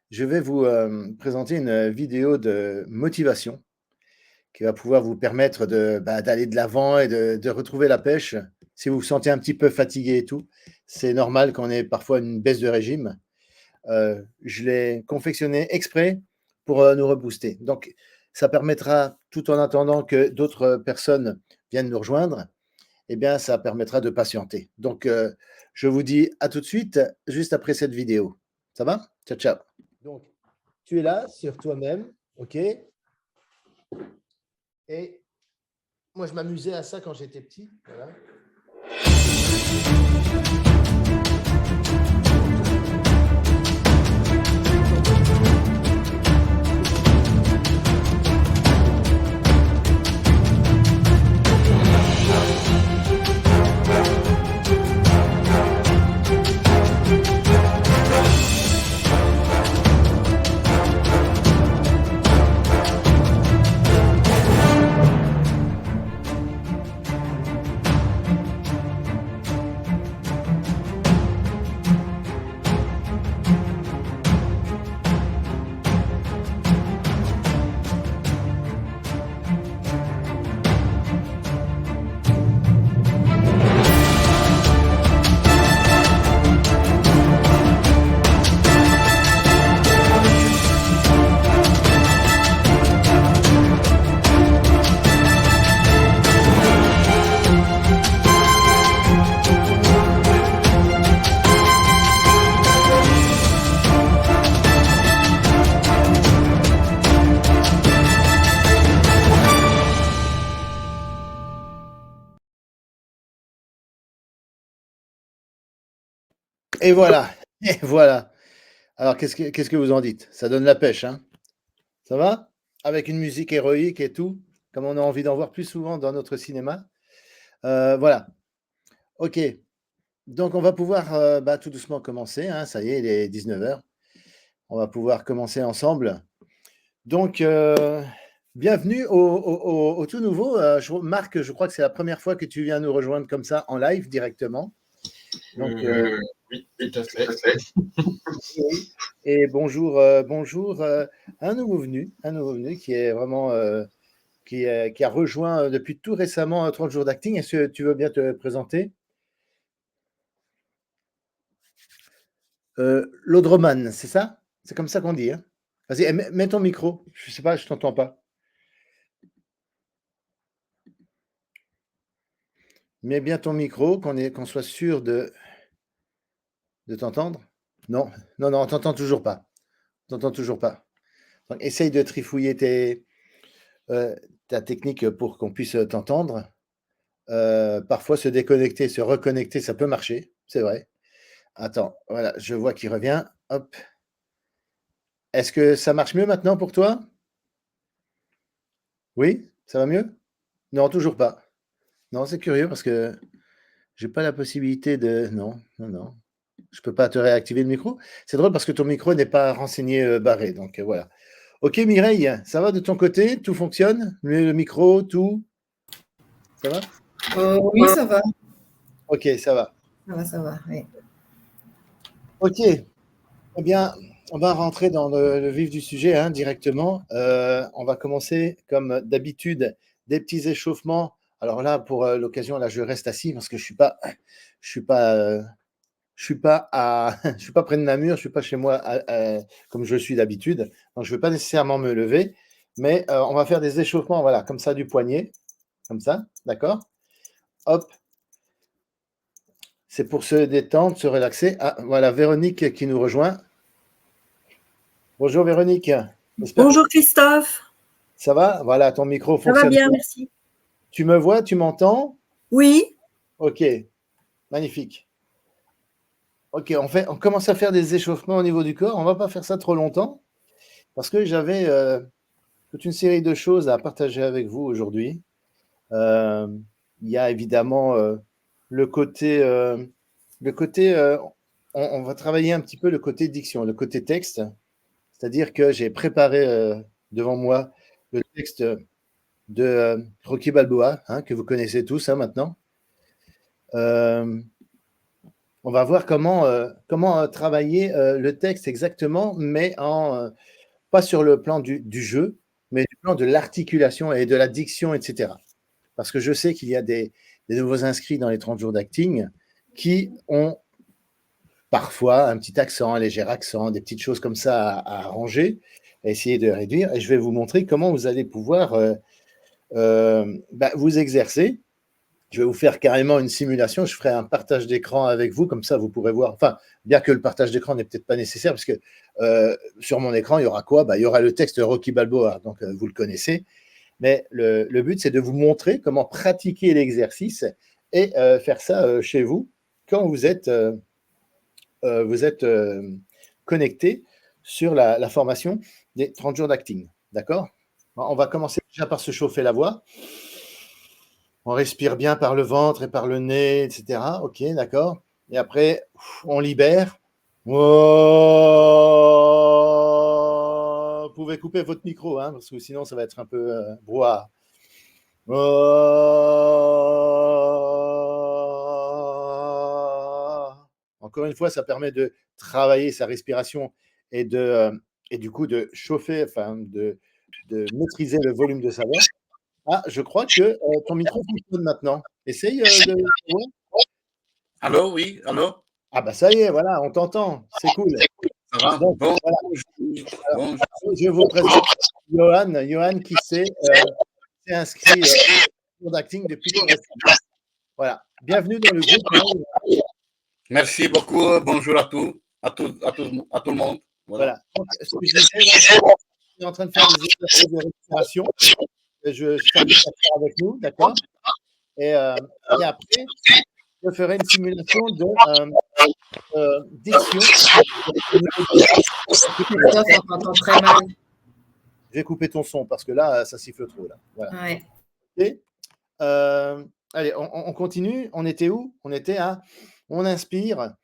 je vais vous présenter une vidéo de motivation qui va pouvoir vous permettre d'aller de l'avant et de retrouver la pêche. Si vous vous sentez un petit peu fatigué et tout, c'est normal qu'on ait parfois une baisse de régime. Je l'ai confectionné exprès pour nous rebooster. Donc, ça permettra, tout en attendant que d'autres personnes viennent nous rejoindre, eh bien, ça permettra de patienter. Donc, je vous dis à tout de suite, juste après cette vidéo. Ça va? Ciao, ciao. Donc, tu es là sur toi-même, OK? Et moi, je m'amusais à ça quand j'étais petit. Voilà. Et voilà. Et voilà. Alors, qu'est-ce que vous en dites? Ça donne la pêche, hein? Ça va? Avec une musique héroïque et tout, comme on a envie d'en voir plus souvent dans notre cinéma. Voilà. OK. Donc, on va pouvoir tout doucement commencer, hein. Ça y est, il est 19 heures. On va pouvoir commencer ensemble. Donc, bienvenue au tout nouveau. Marc, je crois que c'est la première fois que tu viens nous rejoindre comme ça en live directement. Donc, Oui, tout à fait. oui. Et bonjour, bonjour, un nouveau venu qui est vraiment qui a rejoint depuis tout récemment 30 jours d'acting. Est-ce que tu veux bien te présenter? Lodroman, c'est ça? C'est comme ça qu'on dit, hein? Vas-y, mets ton micro. Je sais pas, je t'entends pas. Mets bien ton micro, qu'on soit sûr de t'entendre. Non, non, non, on t'entend toujours pas. On t'entend toujours pas. Donc, essaye de trifouiller ta technique pour qu'on puisse t'entendre. Parfois, se déconnecter, se reconnecter, ça peut marcher, c'est vrai. Attends, voilà, je vois qu'il revient. Hop. Est-ce que ça marche mieux maintenant pour toi? Oui? Ça va mieux? Non, toujours pas. Non, c'est curieux parce que j'ai pas la possibilité de. Non, non, non. Je peux pas te réactiver le micro. C'est drôle parce que ton micro n'est pas renseigné barré. Donc voilà. Ok, Mireille, ça va de ton côté? Tout fonctionne? Le micro, tout? Ça va? Oui, ça va. Ok, ça va. Ça va, oui. Ok. Eh bien, on va rentrer dans le vif du sujet hein, directement. On va commencer comme d'habitude des petits échauffements. Alors là, pour l'occasion, là, je reste assis parce que je suis pas, je suis pas je suis pas près de Namur, je suis pas chez moi comme je suis d'habitude. Donc, je ne vais pas nécessairement me lever, mais on va faire des échauffements, voilà, comme ça, du poignet, comme ça, d'accord? Hop. C'est pour se détendre, se relaxer. Ah, voilà, Véronique qui nous rejoint. Bonjour Véronique. Bonjour Christophe. Ça va? Voilà, ton micro Ça va fonctionne bien, bien. merci. Tu me vois, tu m'entends? Oui. Ok, magnifique. Ok, on commence à faire des échauffements au niveau du corps. On ne va pas faire ça trop longtemps parce que j'avais toute une série de choses à partager avec vous aujourd'hui. Euh, il y a évidemment le côté, on va travailler un petit peu le côté diction, le côté texte. C'est-à-dire que j'ai préparé devant moi le texte de Rocky Balboa, hein, que vous connaissez tous hein, maintenant. On on va voir comment travailler le texte exactement, mais pas sur le plan du jeu, mais du plan de l'articulation et de la diction, etc. Parce que je sais qu'il y a des nouveaux inscrits dans les 30 jours d'acting qui ont parfois un petit accent, un léger accent, des petites choses comme ça à arranger, à essayer de réduire. Et je vais vous montrer comment vous allez pouvoir vous exercer. Je vais vous faire carrément une simulation. Je ferai un partage d'écran avec vous, comme ça vous pourrez voir. Enfin, bien que le partage d'écran n'est peut-être pas nécessaire, parce que sur mon écran, il y aura quoi? Il y aura le texte de Rocky Balboa, donc vous le connaissez. Mais le but, c'est de vous montrer comment pratiquer l'exercice et faire ça chez vous quand vous êtes connecté sur la formation des 30 jours d'acting. D'accord? On va commencer déjà par se chauffer la voix. On respire bien par le ventre et par le nez, etc. Ok, d'accord. Et après, on libère. Oh, vous pouvez couper votre micro, hein, parce que sinon, ça va être un peu brouhaha. Oh. Encore une fois, ça permet de travailler sa respiration et du coup de chauffer, enfin de maîtriser le volume de sa voix. Ah, je crois que ton micro fonctionne maintenant. Essaye de. Ouais. Allô, oui, allô? Ah, bah ça y est, voilà, on t'entend. C'est cool. Ça va? Donc, Bon, voilà. Alors, bonjour. je vous présente Johan qui s'est inscrit au d'acting depuis tout récemment. Voilà. Bienvenue dans le groupe. Merci beaucoup. Bonjour à tout le monde. Voilà. Voilà. Donc, ce que je disais, on est en train de faire des exercices de respiration. Je t'invite à faire avec nous, d'accord? Et après, je ferai une simulation de diction. Christophe, on t'entend très mal. Je vais couper ton son parce que là, ça siffle trop. Là. Voilà. Ouais. Et, allez, on continue. On était où? On était à. On inspire,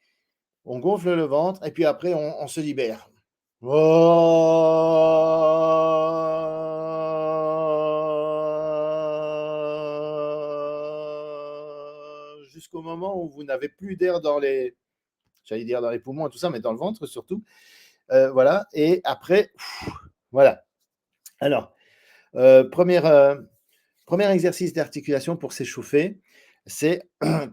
on gonfle le ventre et puis après, on se libère. Jusqu'au moment où vous n'avez plus d'air dans les. J'allais dire dans les poumons et tout ça, mais dans le ventre surtout. Voilà. Et après, voilà. Alors, premier exercice d'articulation pour s'échauffer, c'est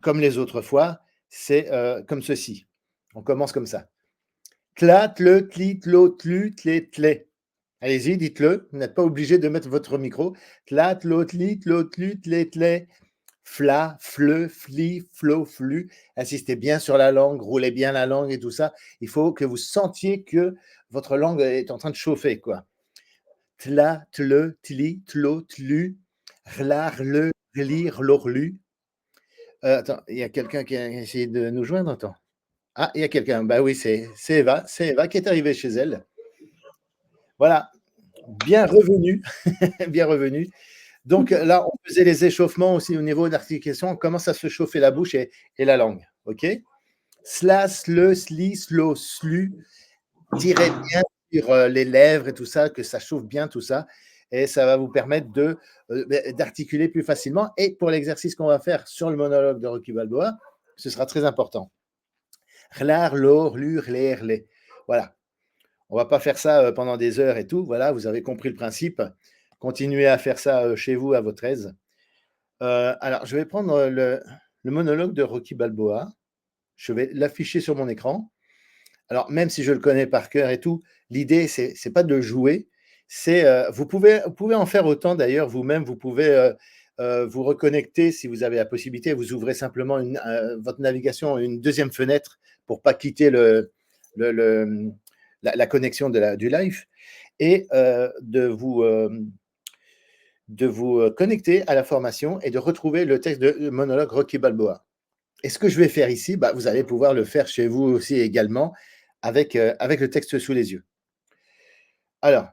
comme les autres fois, c'est comme ceci. On commence comme ça. Tla, tle, tli, tlo, tlu, tle, tle. Allez-y, dites-le. Vous n'êtes pas obligé de mettre votre micro. Tla, tlo, tli, tlo, tlu, tle, tle. Fla, fleu, fli, flo, flu. Insistez bien sur la langue, roulez bien la langue et tout ça. Il faut que vous sentiez que votre langue est en train de chauffer, quoi. Tla, tle, tli, tlo, tlu. Rla, rle, rli, rlorlu. Attends, il y a quelqu'un qui a essayé de nous joindre. Attends. Ah, il y a quelqu'un. Bah oui, c'est Eva. C'est Eva qui est arrivée chez elle. Voilà. Bien revenu. Bien revenu. Donc là, on faisait les échauffements aussi au niveau de l'articulation. On commence à se chauffer la bouche et la langue. OK? Sla, sle, sli, slo, slu. Tirez bien sur les lèvres et tout ça, que ça chauffe bien tout ça. Et ça va vous permettre d'articuler plus facilement. Et pour l'exercice qu'on va faire sur le monologue de Rocky Balboa, ce sera très important. Rlar, lor, lur, ler, les. Voilà. On ne va pas faire ça pendant des heures et tout. Voilà, vous avez compris le principe. Continuez à faire ça chez vous à votre aise. Alors, je vais prendre le monologue de Rocky Balboa. Je vais l'afficher sur mon écran. Alors, même si je le connais par cœur et tout, l'idée, ce n'est pas de le jouer. Vous pouvez en faire autant d'ailleurs vous-même. Vous pouvez vous reconnecter si vous avez la possibilité. Vous ouvrez simplement votre navigation, une deuxième fenêtre pour ne pas quitter la connexion du live et de vous connecter à la formation et de retrouver le texte de monologue Rocky Balboa. Et ce que je vais faire ici, vous allez pouvoir le faire chez vous aussi également avec le texte sous les yeux. Alors,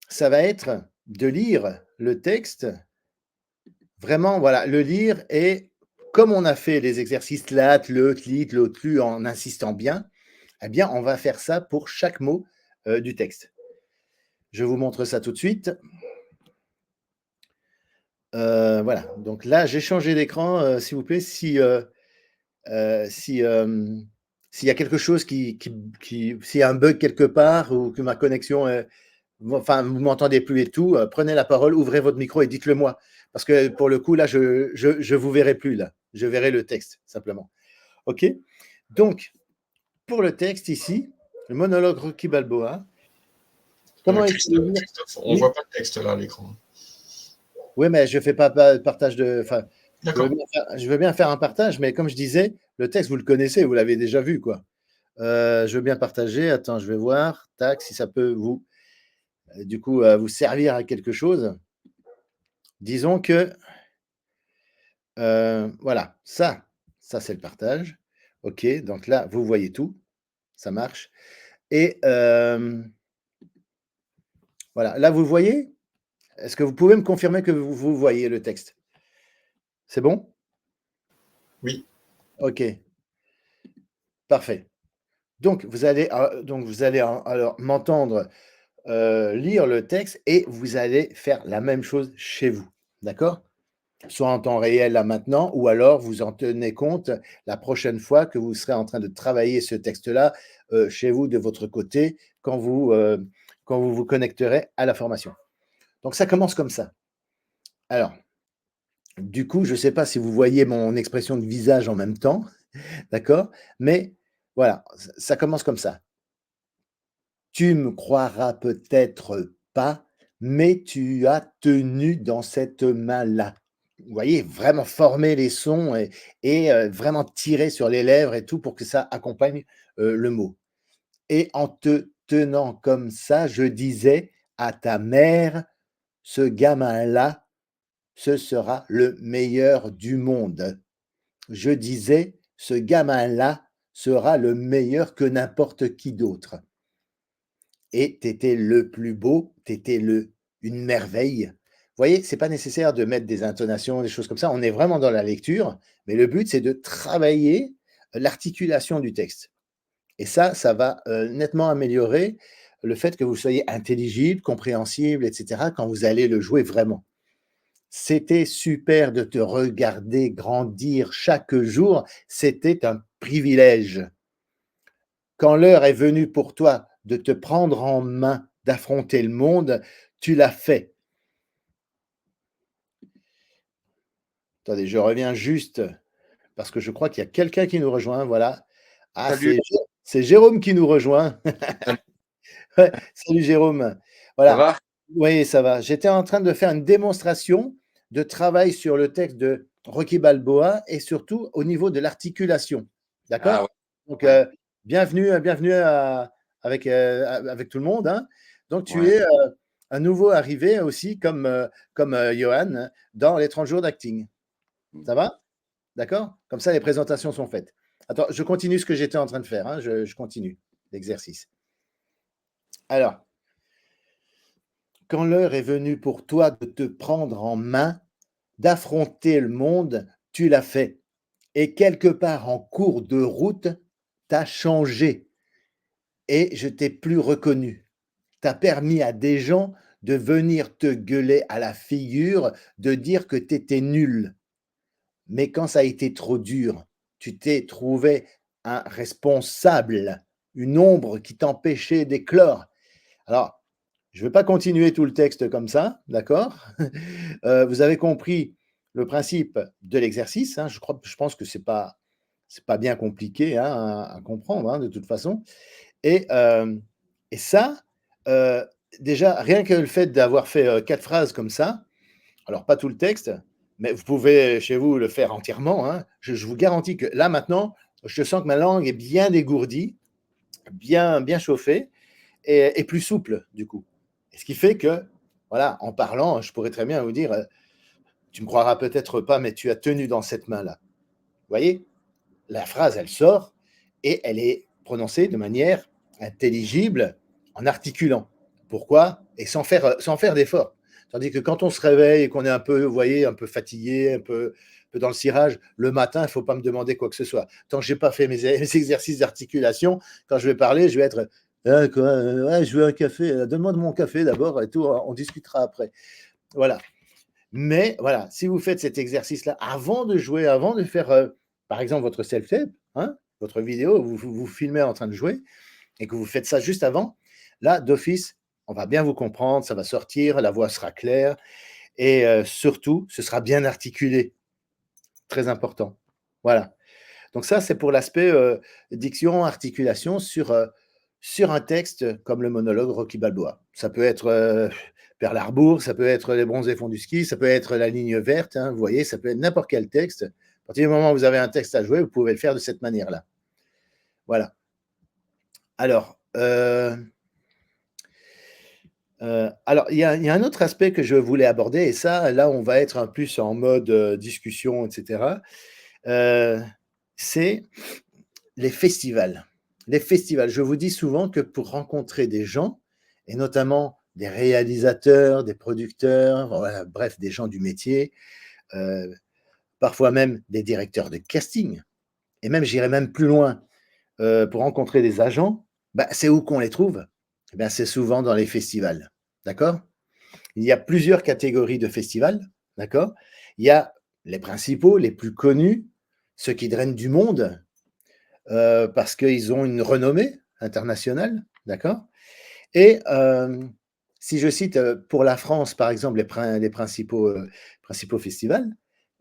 ça va être de lire le texte, vraiment, voilà, le lire et comme on a fait les exercices lat, le, tlit, le, tlu en insistant bien, eh bien, on va faire ça pour chaque mot du texte. Je vous montre ça tout de suite. Voilà, donc là, j'ai changé d'écran, s'il vous plaît. Si s'il y a quelque chose s'il y a un bug quelque part ou que ma connexion est, enfin, vous m'entendez plus et tout, prenez la parole, ouvrez votre micro et dites-le moi. Parce que pour le coup, là, je vous verrai plus, là. Je verrai le texte, simplement. OK? Donc, pour le texte ici, le monologue Rocky Balboa. Comment Christophe, on ne voit pas le texte là à l'écran. Oui, mais je ne fais pas partage de. Enfin, je veux bien faire un partage, mais comme je disais, le texte, vous le connaissez, vous l'avez déjà vu, quoi. Je veux bien partager. Attends, je vais voir. Tac, si ça peut vous, du coup, vous servir à quelque chose. Disons que, voilà, ça c'est le partage. OK, donc là, vous voyez tout. Ça marche. Et voilà, là, vous le voyez? Est-ce que vous pouvez me confirmer que vous voyez le texte? C'est bon? Oui. OK. Parfait. Donc, vous allez alors m'entendre lire le texte et vous allez faire la même chose chez vous. D'accord? Soit en temps réel là maintenant, ou alors vous en tenez compte la prochaine fois que vous serez en train de travailler ce texte-là chez vous de votre côté quand vous vous connecterez à la formation. Donc, ça commence comme ça. Alors, du coup, je ne sais pas si vous voyez mon expression de visage en même temps, d'accord? Mais voilà, ça commence comme ça. Tu me croiras peut-être pas, mais tu as tenu dans cette main-là. Vous voyez, vraiment former les sons et vraiment tirer sur les lèvres et tout pour que ça accompagne le mot. Et en te tenant comme ça, je disais à ta mère, ce gamin-là, ce sera le meilleur du monde. Je disais, ce gamin-là sera le meilleur que n'importe qui d'autre. Et tu étais le plus beau, tu étais une merveille. Vous voyez, ce n'est pas nécessaire de mettre des intonations, des choses comme ça. On est vraiment dans la lecture, mais le but, c'est de travailler l'articulation du texte. Et ça va nettement améliorer le fait que vous soyez intelligible, compréhensible, etc., quand vous allez le jouer vraiment. C'était super de te regarder grandir chaque jour. C'était un privilège. Quand l'heure est venue pour toi de te prendre en main, d'affronter le monde, tu l'as fait. Attendez, je reviens juste parce que je crois qu'il y a quelqu'un qui nous rejoint. Voilà. Ah, Salut. c'est Jérôme qui nous rejoint. Salut. Ouais, salut Jérôme. Voilà. Ça va? Oui, ça va. J'étais en train de faire une démonstration de travail sur le texte de Rocky Balboa et surtout au niveau de l'articulation. D'accord? Ah ouais. Donc, Ouais. bienvenue avec tout le monde, hein. Donc, tu Ouais. es un nouveau arrivé aussi, comme Johan, dans les 30 jours d'acting. Ça va? D'accord? Comme ça, les présentations sont faites. Attends, je continue ce que j'étais en train de faire, hein. Je continue l'exercice. Alors, quand l'heure est venue pour toi de te prendre en main, d'affronter le monde, tu l'as fait. Et quelque part en cours de route, t'as changé et je t'ai plus reconnu. T'as permis à des gens de venir te gueuler à la figure, de dire que tu étais nul. Mais quand ça a été trop dur, tu t'es trouvé un responsable, une ombre qui t'empêchait d'éclore. Alors, je ne vais pas continuer tout le texte comme ça, d'accord? Vous avez compris le principe de l'exercice, hein, je pense que c'est pas bien compliqué, hein, à comprendre, hein, de toute façon. Et ça, déjà, rien que le fait d'avoir fait 4 phrases comme ça, alors pas tout le texte, mais vous pouvez chez vous le faire entièrement, hein. Je vous garantis que là, maintenant, je sens que ma langue est bien dégourdie, bien chauffée et plus souple, du coup. Et ce qui fait que, voilà, en parlant, je pourrais très bien vous dire, tu me croiras peut-être pas, mais tu as tenu dans cette main-là. Vous voyez? La phrase, elle sort et elle est prononcée de manière intelligible en articulant. Pourquoi? Et sans faire d'effort. Tandis que quand on se réveille et qu'on est un peu, vous voyez, un peu fatigué, un peu dans le cirage, le matin, il ne faut pas me demander quoi que ce soit. Tant que je n'ai pas fait mes exercices d'articulation, quand je vais parler, je vais être ouais, je veux un café, donne-moi de mon café d'abord et tout, on discutera après. Voilà. Mais voilà, si vous faites cet exercice-là avant de jouer, avant de faire par exemple, votre self-tape, hein, votre vidéo, vous filmez en train de jouer et que vous faites ça juste avant, là, d'office, on va bien vous comprendre, ça va sortir, la voix sera claire et surtout, ce sera bien articulé. Très important. Voilà. Donc ça, c'est pour l'aspect diction, articulation sur un texte comme le monologue Rocky Balboa. Ça peut être Pearl Harbor, ça peut être Les bronzés fonds du ski, ça peut être La ligne verte, hein, vous voyez, ça peut être n'importe quel texte. À partir du moment où vous avez un texte à jouer, vous pouvez le faire de cette manière-là. Voilà. Alors, il y a un autre aspect que je voulais aborder, et ça, là, on va être un plus en mode discussion, etc. C'est les festivals. Les festivals, je vous dis souvent que pour rencontrer des gens, et notamment des réalisateurs, des producteurs, voilà, bref, des gens du métier, parfois même des directeurs de casting, et même, j'irai même plus loin, pour rencontrer des agents, bah, c'est où qu'on les trouve? Eh bien, c'est souvent dans les festivals, d'accord? Il y a plusieurs catégories de festivals, d'accord? Il y a les principaux, les plus connus, ceux qui drainent du monde, parce qu'ils ont une renommée internationale, d'accord? Et si je cite pour la France, par exemple, les principaux festivals,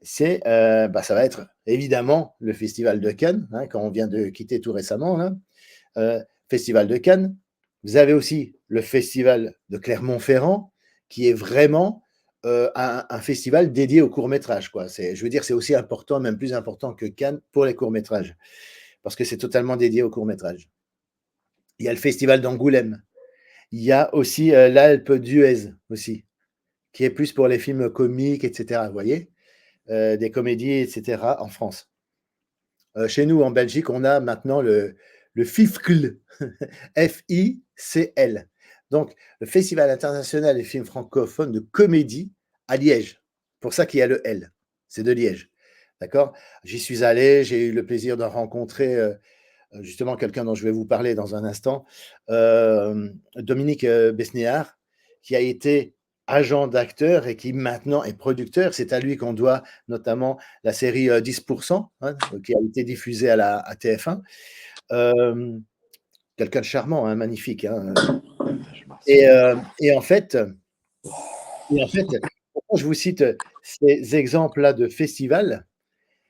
ça va être évidemment le Festival de Cannes, hein, quand on vient de quitter tout récemment, là, Festival de Cannes. Vous avez aussi le Festival de Clermont-Ferrand, qui est vraiment un festival dédié au court-métrage, quoi. Je veux dire, c'est aussi important, même plus important que Cannes pour les courts-métrages, parce que c'est totalement dédié au court-métrage. Il y a le Festival d'Angoulême. Il y a aussi l'Alpe d'Huez aussi, qui est plus pour les films comiques, etc. Vous voyez, des comédies, etc. en France. Chez nous, en Belgique, on a maintenant le FIFCL, F-I-C-L. Donc, le Festival international des films francophones de comédie à Liège. Pour ça qu'il y a le L. C'est de Liège. D'accord? J'y suis allé, j'ai eu le plaisir de rencontrer justement quelqu'un dont je vais vous parler dans un instant, Dominique Besnéard, qui a été agent d'acteur et qui maintenant est producteur. C'est à lui qu'on doit notamment la série 10%, hein, qui a été diffusée à TF1. Quelqu'un de charmant, hein, magnifique. Hein. Et en fait, pourquoi je vous cite ces exemples-là de festivals,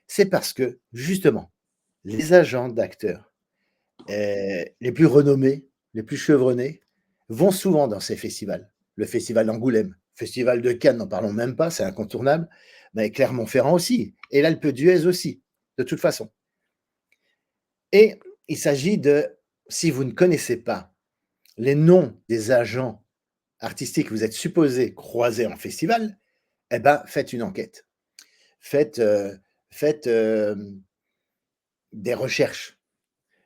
c'est parce que, justement, les agents d'acteurs les plus renommés, les plus chevronnés, vont souvent dans ces festivals. Le festival d'Angoulême, festival de Cannes, n'en parlons même pas, c'est incontournable, mais Clermont-Ferrand aussi, et l'Alpe d'Huez aussi, de toute façon. Et il s'agit de, si vous ne connaissez pas les noms des agents artistiques que vous êtes supposés croiser en festival, eh ben, faites une enquête. Faites des recherches.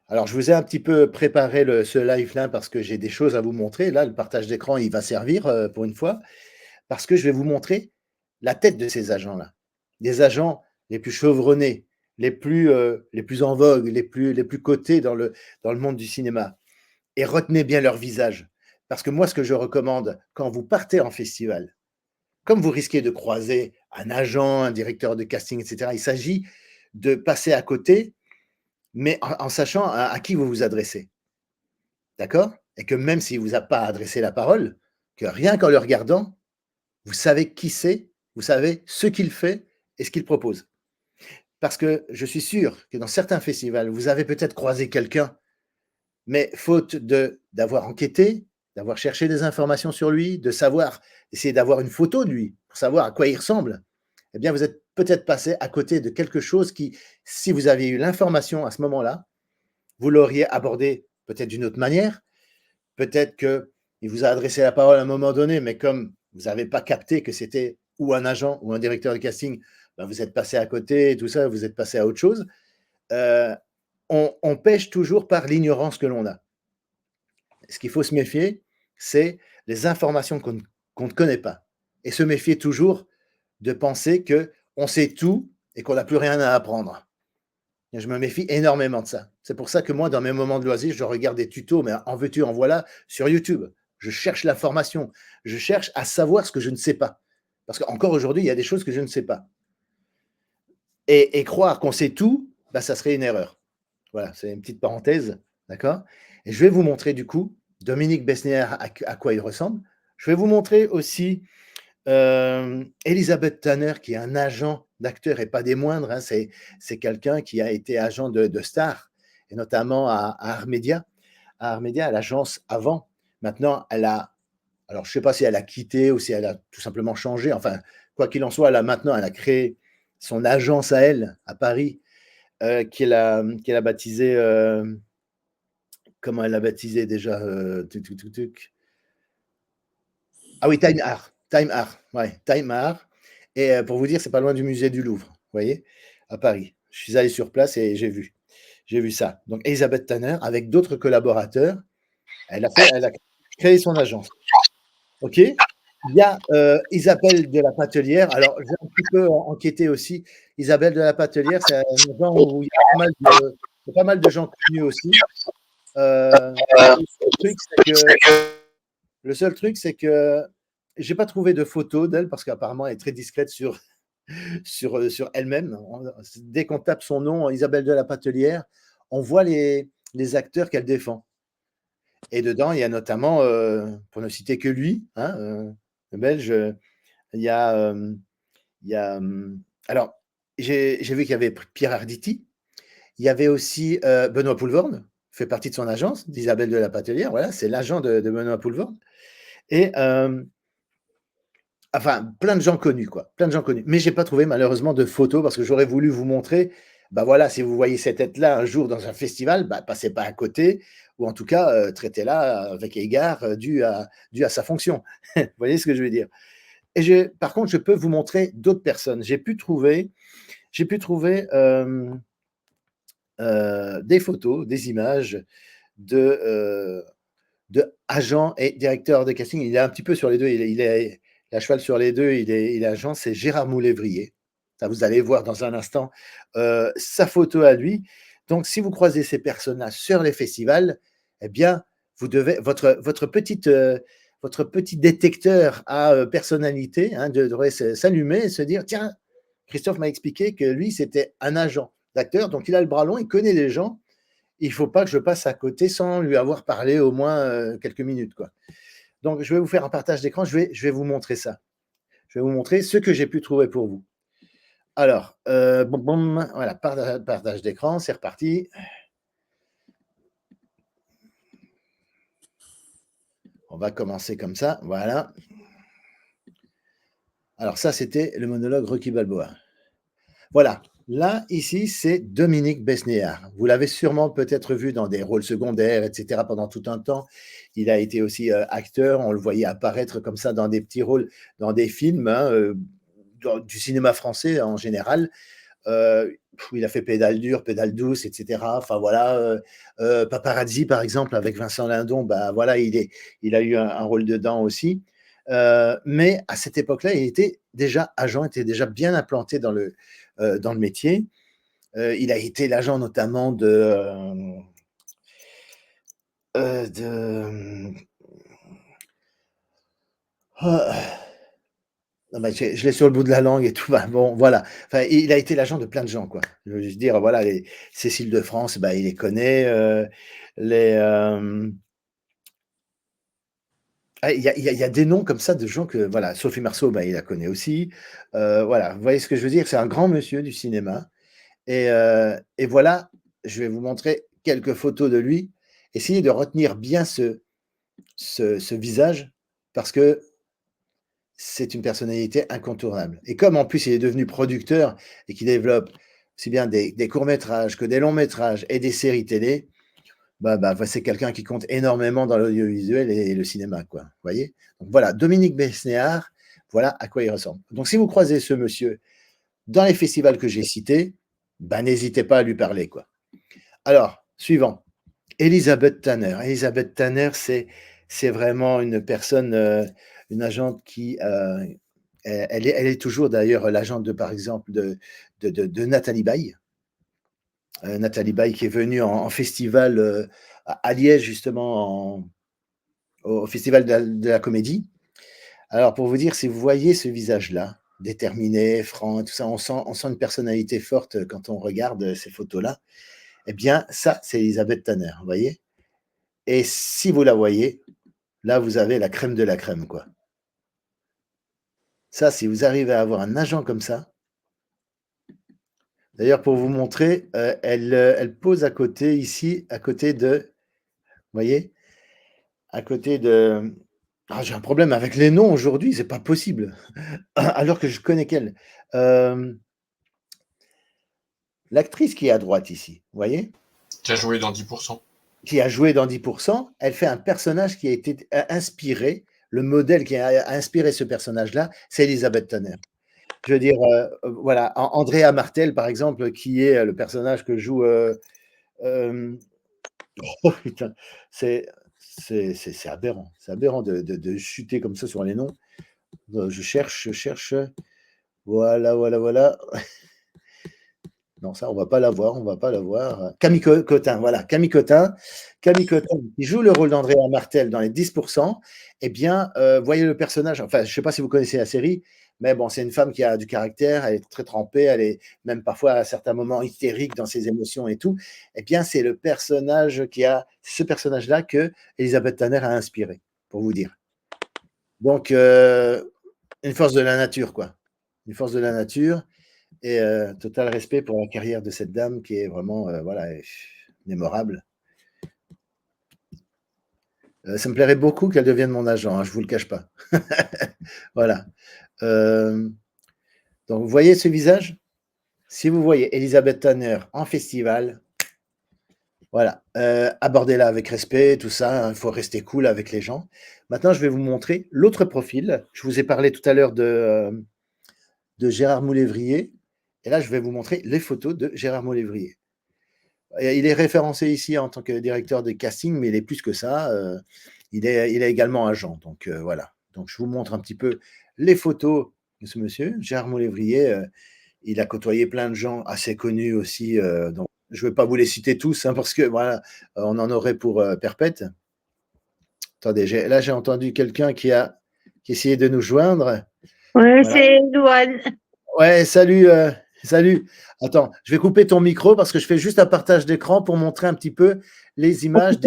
Alors, je vous ai un petit peu préparé ce live-là parce que j'ai des choses à vous montrer. Là, le partage d'écran, il va servir pour une fois, parce que je vais vous montrer la tête de ces agents-là. Les agents les plus chevronnés, les plus en vogue, les plus cotés dans le monde du cinéma. Et retenez bien leur visage. Parce que moi, ce que je recommande, quand vous partez en festival, comme vous risquez de croiser un agent, un directeur de casting, etc., il s'agit de passer à côté, mais en sachant à qui vous vous adressez. D'accord? Et que même s'il ne vous a pas adressé la parole, que rien qu'en le regardant, vous savez qui c'est, vous savez ce qu'il fait et ce qu'il propose. Parce que je suis sûr que dans certains festivals, vous avez peut-être croisé quelqu'un, mais faute d'avoir enquêté, d'avoir cherché des informations sur lui, d'essayer d'avoir une photo de lui, pour savoir à quoi il ressemble, eh bien, vous êtes peut-être passé à côté de quelque chose qui, si vous aviez eu l'information à ce moment-là, vous l'auriez abordé peut-être d'une autre manière. Peut-être qu'il vous a adressé la parole à un moment donné, mais comme vous n'avez pas capté que c'était ou un agent ou un directeur de casting, ben vous êtes passé à côté et tout ça, vous êtes passé à autre chose. On pêche toujours par l'ignorance que l'on a. Ce qu'il faut se méfier, c'est les informations qu'on ne connaît pas. Et se méfier toujours de penser qu'on sait tout et qu'on n'a plus rien à apprendre. Et je me méfie énormément de ça. C'est pour ça que moi, dans mes moments de loisirs, je regarde des tutos, mais en veux-tu, en voilà, sur YouTube. Je cherche l'information. Je cherche à savoir ce que je ne sais pas. Parce qu'encore aujourd'hui, il y a des choses que je ne sais pas. Et croire qu'on sait tout, bah, ça serait une erreur. Voilà, c'est une petite parenthèse, d'accord? Et je vais vous montrer du coup Dominique Besnéard à quoi il ressemble. Je vais vous montrer aussi Elisabeth Tanner, qui est un agent d'acteur et pas des moindres. Hein, c'est quelqu'un qui a été agent de stars, et notamment à Armedia. À Armedia, à l'agence avant. Maintenant, elle a. Alors, je ne sais pas si elle a quitté ou si elle a tout simplement changé. Enfin, quoi qu'il en soit, maintenant, elle a créé son agence à elle, à Paris, qu'elle a baptisée. Comment elle l'a baptisé déjà Ah oui, Time Art. Time Art. Ouais, Time Art. Et pour vous dire, c'est pas loin du musée du Louvre, vous voyez, à Paris. Je suis allé sur place et j'ai vu. J'ai vu ça. Donc, Elisabeth Tanner, avec d'autres collaborateurs, elle a créé son agence. OK. Il y a Isabelle de la Patelière. Alors, j'ai un petit peu enquêté aussi. Isabelle de la Patelière, c'est un genre où il y a pas mal de gens connus aussi. Le seul truc, c'est que j'ai pas trouvé de photo d'elle parce qu'apparemment elle est très discrète sur elle-même. Dès qu'on tape son nom, Isabelle de la Patelière, on voit les acteurs qu'elle défend. Et dedans, il y a notamment, pour ne citer que lui, hein, le Belge, il y a, alors, j'ai vu qu'il y avait Pierre Arditi, il y avait aussi Benoît Poulvorde, fait partie de son agence, d'Isabelle de la Patelière, voilà, c'est l'agent de Benoît Poulvorde. Et enfin, plein de gens connus, quoi. Plein de gens connus. Mais je n'ai pas trouvé malheureusement de photos parce que j'aurais voulu vous montrer. Bah voilà, si vous voyez cette tête-là un jour dans un festival, bah, passez pas à côté, ou en tout cas, traitez-la avec égard dû à sa fonction. Vous voyez ce que je veux dire? Par contre, je peux vous montrer d'autres personnes. J'ai pu trouver des photos, des images de agent et directeur de casting. Il est un petit peu sur les deux. Il est à cheval sur les deux. Il est agent. C'est Gérard Moulévrier. Ça, vous allez voir dans un instant sa photo à lui. Donc, si vous croisez ces personnages sur les festivals, eh bien, vous devez votre petit détecteur à personnalité devrait s'allumer et se dire tiens, Christophe m'a expliqué que lui, c'était un agent d'acteur. Donc, il a le bras long, il connaît les gens. Il ne faut pas que je passe à côté sans lui avoir parlé au moins quelques minutes, quoi. Donc, je vais vous faire un partage d'écran. Je vais vous montrer ça. Je vais vous montrer ce que j'ai pu trouver pour vous. Alors, voilà, partage d'écran, c'est reparti. On va commencer comme ça, voilà. Alors ça, c'était le monologue Rocky Balboa. Voilà, là, ici, c'est Dominique Besnéard. Vous l'avez sûrement peut-être vu dans des rôles secondaires, etc. pendant tout un temps. Il a été aussi acteur, on le voyait apparaître comme ça dans des petits rôles, dans des films, du cinéma français en général. Il a fait Pédale dure, Pédale douce, etc. Enfin voilà, Paparazzi par exemple avec Vincent Lindon, bah voilà, il a eu un rôle dedans aussi. Mais à cette époque-là, il était déjà agent, était déjà bien implanté dans le métier. Il a été l'agent notamment de non, mais je l'ai sur le bout de la langue et tout. Bah, bon, voilà. Enfin, il a été l'agent de plein de gens, quoi. Je veux juste dire, voilà, Cécile de France, bah, il les connaît. Il y a des noms comme ça de gens que, voilà, Sophie Marceau, bah, il la connaît aussi. Voilà, vous voyez ce que je veux dire? C'est un grand monsieur du cinéma. Et voilà, je vais vous montrer quelques photos de lui. Essayez de retenir bien ce visage parce que c'est une personnalité incontournable. Et comme en plus il est devenu producteur et qu'il développe aussi bien des courts-métrages que des longs-métrages et des séries télé, c'est quelqu'un qui compte énormément dans l'audiovisuel et le cinéma, quoi. Vous voyez? Donc voilà, Dominique Besnéard, voilà à quoi il ressemble. Donc si vous croisez ce monsieur dans les festivals que j'ai cités, n'hésitez pas à lui parler, quoi. Alors, suivant, Elisabeth Tanner. Elisabeth Tanner, c'est vraiment une personne, une agente qui, elle est toujours d'ailleurs l'agente par exemple, de Nathalie Baye. Nathalie Baye qui est venue en festival à Liège, justement, au festival de la comédie. Alors, pour vous dire, si vous voyez ce visage-là, déterminé, franc, tout ça. On sent une personnalité forte quand on regarde ces photos-là. Eh bien, ça, c'est Elisabeth Tanner, vous voyez? Et si vous la voyez, là, vous avez la crème de la crème, quoi. Ça, si vous arrivez à avoir un agent comme ça, d'ailleurs, pour vous montrer, elle pose à côté, ici, à côté de, vous voyez, à côté de... Ah, j'ai un problème avec les noms aujourd'hui, c'est pas possible. Alors que je connais qu'elle. L'actrice qui est à droite ici, vous voyez, Qui a joué dans 10%. qui a joué dans 10%, elle fait un personnage qui a été inspiré, le modèle qui a inspiré ce personnage-là, c'est Elisabeth Tanner. Je veux dire, voilà, Andrea Martel, par exemple, qui est le personnage que joue... oh putain, c'est aberrant. C'est aberrant de chuter comme ça sur les noms. Je cherche. Voilà. Non, ça, on va pas la voir. Camille Cotin, voilà. Camille Cotin, qui joue le rôle d'Andrea Martel dans les 10%. Eh bien, voyez le personnage. Enfin, je ne sais pas si vous connaissez la série, mais bon, c'est une femme qui a du caractère, elle est très trempée, elle est même parfois à certains moments hystérique dans ses émotions et tout. Eh bien, c'est ce personnage-là que Elisabeth Tanner a inspiré, pour vous dire. Donc, une force de la nature, quoi. Une force de la nature. Et total respect pour la carrière de cette dame qui est vraiment voilà, mémorable. Ça me plairait beaucoup qu'elle devienne mon agent, hein, je ne vous le cache pas. Voilà. Donc, vous voyez ce visage? Si vous voyez Elisabeth Tanner en festival, voilà, abordez-la avec respect, tout ça, hein, il faut rester cool avec les gens. Maintenant, je vais vous montrer l'autre profil. Je vous ai parlé tout à l'heure de Gérard Moulévrier. Et là, je vais vous montrer les photos de Gérard Moulévrier. Il est référencé ici en tant que directeur de casting, mais il est plus que ça. Il est également agent. Donc, voilà. Donc, je vous montre un petit peu les photos de ce monsieur, Gérard Moulévrier. Il a côtoyé plein de gens assez connus aussi. Donc, je ne vais pas vous les citer tous, hein, parce que voilà, on en aurait pour perpète. Attendez, là, j'ai entendu quelqu'un qui essayait de nous joindre. Ouais, Voilà. c'est Louane. Ouais, salut. Salut. Attends, je vais couper ton micro parce que je fais juste un partage d'écran pour montrer un petit peu les images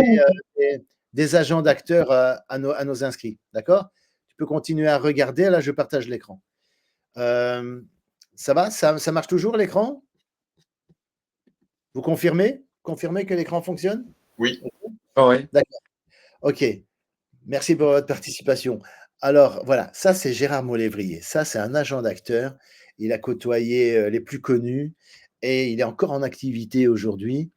des agents d'acteurs à nos inscrits. D'accord? Tu peux continuer à regarder. Là, je partage l'écran. Ça va? Ça marche toujours l'écran? Vous confirmez? Confirmez que l'écran fonctionne? Oui. Oui. D'accord. OK. Merci pour votre participation. Alors, voilà, ça, c'est Gérard Moulévrier. Ça, c'est un agent d'acteur. Il a côtoyé les plus connus et il est encore en activité aujourd'hui.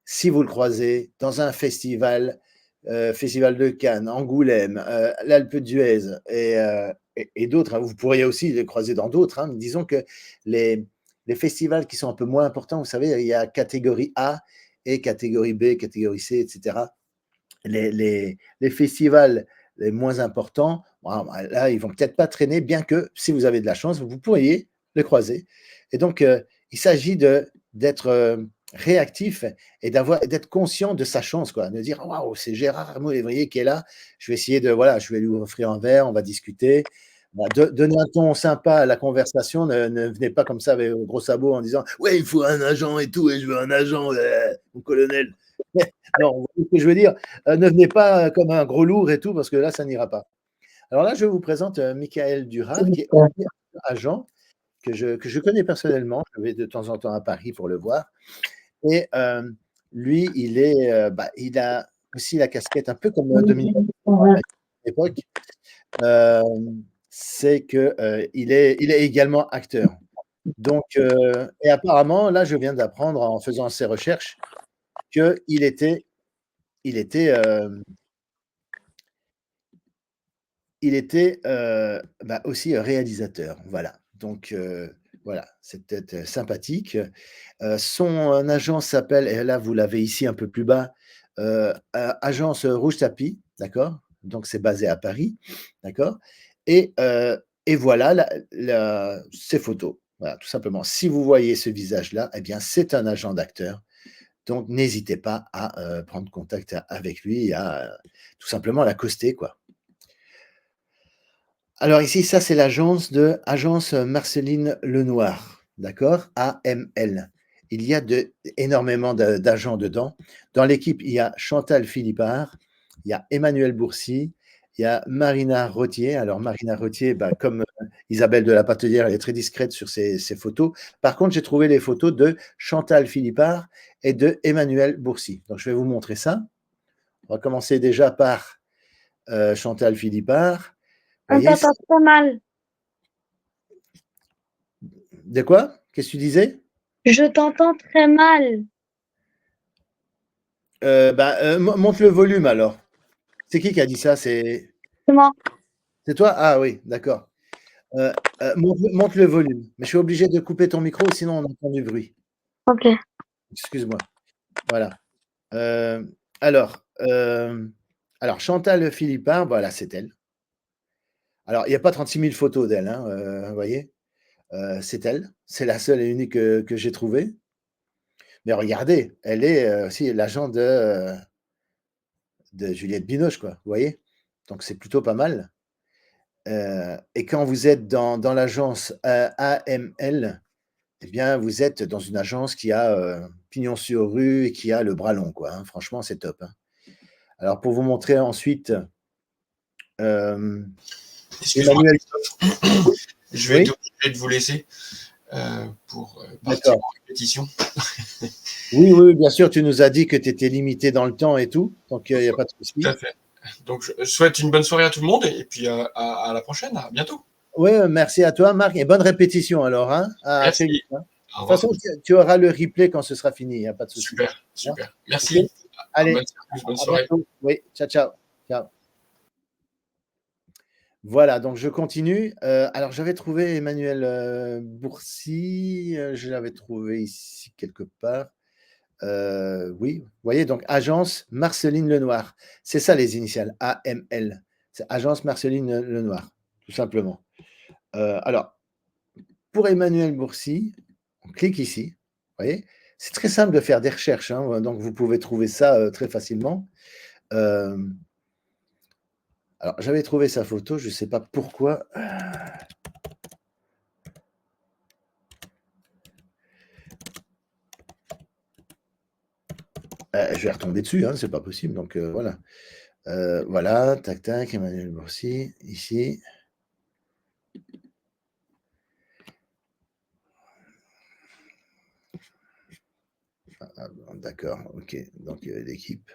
Si vous le croisez dans un festival, Festival de Cannes, Angoulême, l'Alpe d'Huez et d'autres, hein, vous pourriez aussi le croiser dans d'autres. Hein. Disons que les festivals qui sont un peu moins importants, vous savez, il y a catégorie A et catégorie B, catégorie C, etc. Les festivals les moins importants, bon, là, ils vont peut-être pas traîner, bien que si vous avez de la chance, vous pourriez les croiser. Et donc, il s'agit d'être réactif et d'être conscient de sa chance, quoi, de dire waouh, c'est Gérard Moulévrier qui est là. Je vais essayer je vais lui offrir un verre, on va discuter. Donner un ton sympa à la conversation, ne venez pas comme ça avec vos gros sabots en disant ouais, il faut un agent et tout, et je veux un agent, mon colonel. Non, vous voyez ce que je veux dire. Ne venez pas comme un gros lourd et tout, parce que là, ça n'ira pas. Alors là, je vous présente Michael Durard, qui est agent, que je connais personnellement. Je vais de temps en temps à Paris pour le voir. Et lui, il a aussi la casquette, un peu comme Dominique à l'époque. C'est qu'il est également acteur. Donc, et apparemment, là, je viens d'apprendre en faisant ces recherches qu'il était aussi réalisateur. Voilà. Donc, voilà, c'est peut-être sympathique. Son agence s'appelle, et là, vous l'avez ici un peu plus bas, Agence Rouge Tapis, d'accord? Donc, c'est basé à Paris, d'accord? Et voilà ces photos. Voilà, tout simplement. Si vous voyez ce visage-là, eh bien, c'est un agent d'acteur. Donc, n'hésitez pas à prendre contact avec lui et à tout simplement l'accoster, quoi. Alors ici, ça, c'est Agence Marceline Lenoir, d'accord? AML. Il y a énormément d'agents dedans. Dans l'équipe, il y a Chantal Philippard, il y a Emmanuel Bourcy, il y a Marina Rottier. Alors Marina Rottier, bah, comme Isabelle de la Patelière, elle est très discrète sur ses photos. Par contre, j'ai trouvé les photos de Chantal Philippard et de Emmanuel Bourcy. Donc, je vais vous montrer ça. On va commencer déjà par Chantal Philippard. Vous On voyez, t'entend très mal. de quoi? Qu'est-ce que tu disais? Je t'entends très mal. Monte le volume alors. C'est qui a dit ça? C'est Comment? toi? Ah oui, d'accord. Monte le volume. Mais je suis obligé de couper ton micro, sinon on entend du bruit. Ok. Excuse-moi. Voilà. Alors, Chantal Philippard, voilà, c'est elle. Alors, il n'y a pas 36 000 photos d'elle, hein, vous voyez. C'est elle. C'est la seule et unique que j'ai trouvée. Mais regardez, elle est aussi l'agent de Juliette Binoche, quoi, vous voyez? Donc c'est plutôt pas mal. Et quand vous êtes dans l'agence AML, eh bien, vous êtes dans une agence qui a pignon sur rue et qui a le bras long, quoi, hein. Franchement, c'est top, hein. Alors, pour vous montrer ensuite, Excuse-moi, Emmanuel. je vais Oui, être obligé de vous laisser pour partir d'accord. en répétition. Oui, oui, bien sûr, tu nous as dit que tu étais limité dans le temps et tout, donc il n'y a pas de Tout souci. à fait. Donc, je souhaite une bonne soirée à tout le monde et puis à la prochaine. À bientôt. Oui, merci à toi, Marc, et bonne répétition alors, hein. À très vite, Merci. hein. De Au toute revoir. façon, tu auras le replay quand ce sera fini, il n'y a pas de souci. Super, Hein. super. Ok. Merci. Allez, Bonne à soirée. bientôt. Oui, ciao, ciao. Ciao. Voilà, donc je continue. Alors, j'avais trouvé Emmanuel Bourcy, je l'avais trouvé ici quelque part. Oui, vous voyez, donc Agence Marceline Lenoir. C'est ça les initiales, AML. C'est Agence Marceline Lenoir, tout simplement. Alors, pour Emmanuel Bourcy, on clique ici. Vous voyez, c'est très simple de faire des recherches, hein, donc vous pouvez trouver ça très facilement. Euh, alors, j'avais trouvé sa photo, je ne sais pas pourquoi. Je vais retomber dessus, hein, c'est pas possible. Donc voilà. Voilà, tac, tac, Emmanuel Bourcy, ici. Ah, d'accord, ok. Donc l'équipe.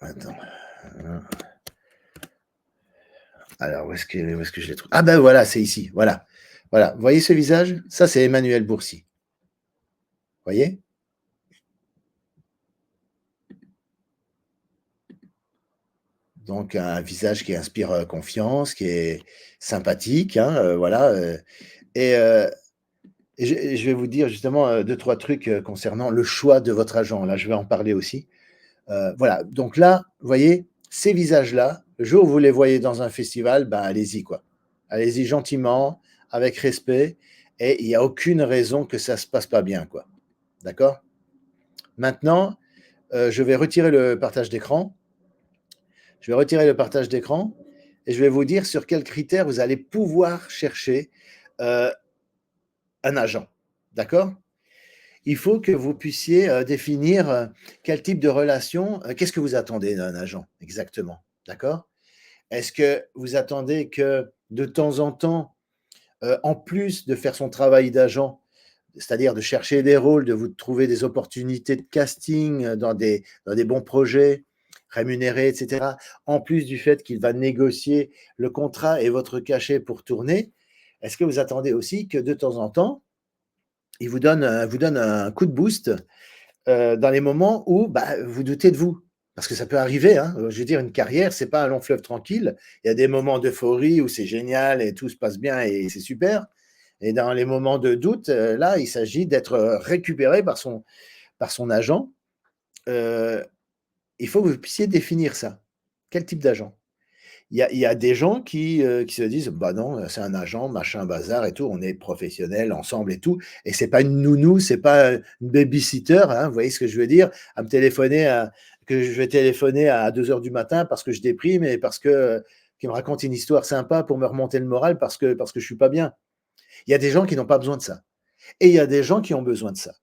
Attends. Alors, où est-ce que je l'ai trouvé? Ah ben voilà, c'est ici. Voilà. Voilà. Vous voyez ce visage? Ça, c'est Emmanuel Bourcy. Vous voyez? Donc, un visage qui inspire confiance, qui est sympathique, hein, voilà. Et, je vais vous dire justement deux, trois trucs concernant le choix de votre agent. Là, je vais en parler aussi. Voilà. Donc là, vous voyez, ces visages-là, le jour où vous les voyez dans un festival, ben, allez-y, quoi. Allez-y gentiment, avec respect, et il n'y a aucune raison que ça ne se passe pas bien, quoi. D'accord? Maintenant, je vais retirer le partage d'écran. Je vais retirer le partage d'écran et je vais vous dire sur quels critères vous allez pouvoir chercher un agent. D'accord? Il faut que vous puissiez définir quel type de relation, qu'est-ce que vous attendez d'un agent exactement. D'accord? Est-ce que vous attendez que de temps en temps, en plus de faire son travail d'agent, c'est-à-dire de chercher des rôles, de vous trouver des opportunités de casting dans des bons projets, rémunérés, etc., en plus du fait qu'il va négocier le contrat et votre cachet pour tourner, est-ce que vous attendez aussi que de temps en temps, il vous donne un coup de boost dans les moments où bah, vous doutez de vous? Parce que ça peut arriver, hein. Je veux dire, une carrière, c'est pas un long fleuve tranquille. Il y a des moments d'euphorie où c'est génial et tout se passe bien et c'est super. Et dans les moments de doute, là, il s'agit d'être récupéré par son agent. Il faut que vous puissiez définir ça. Quel type d'agent? il y a des gens qui se disent: «Bah non, c'est un agent, machin, bazar et tout, on est professionnels ensemble et tout» et c'est pas une nounou, c'est pas, une baby-sitter, hein, vous voyez ce que je veux dire? À me téléphoner à que je vais téléphoner à 2 heures du matin parce que je déprime et parce que, qu'il me raconte une histoire sympa pour me remonter le moral parce que je suis pas bien. Il y a des gens qui n'ont pas besoin de ça et il y a des gens qui ont besoin de ça.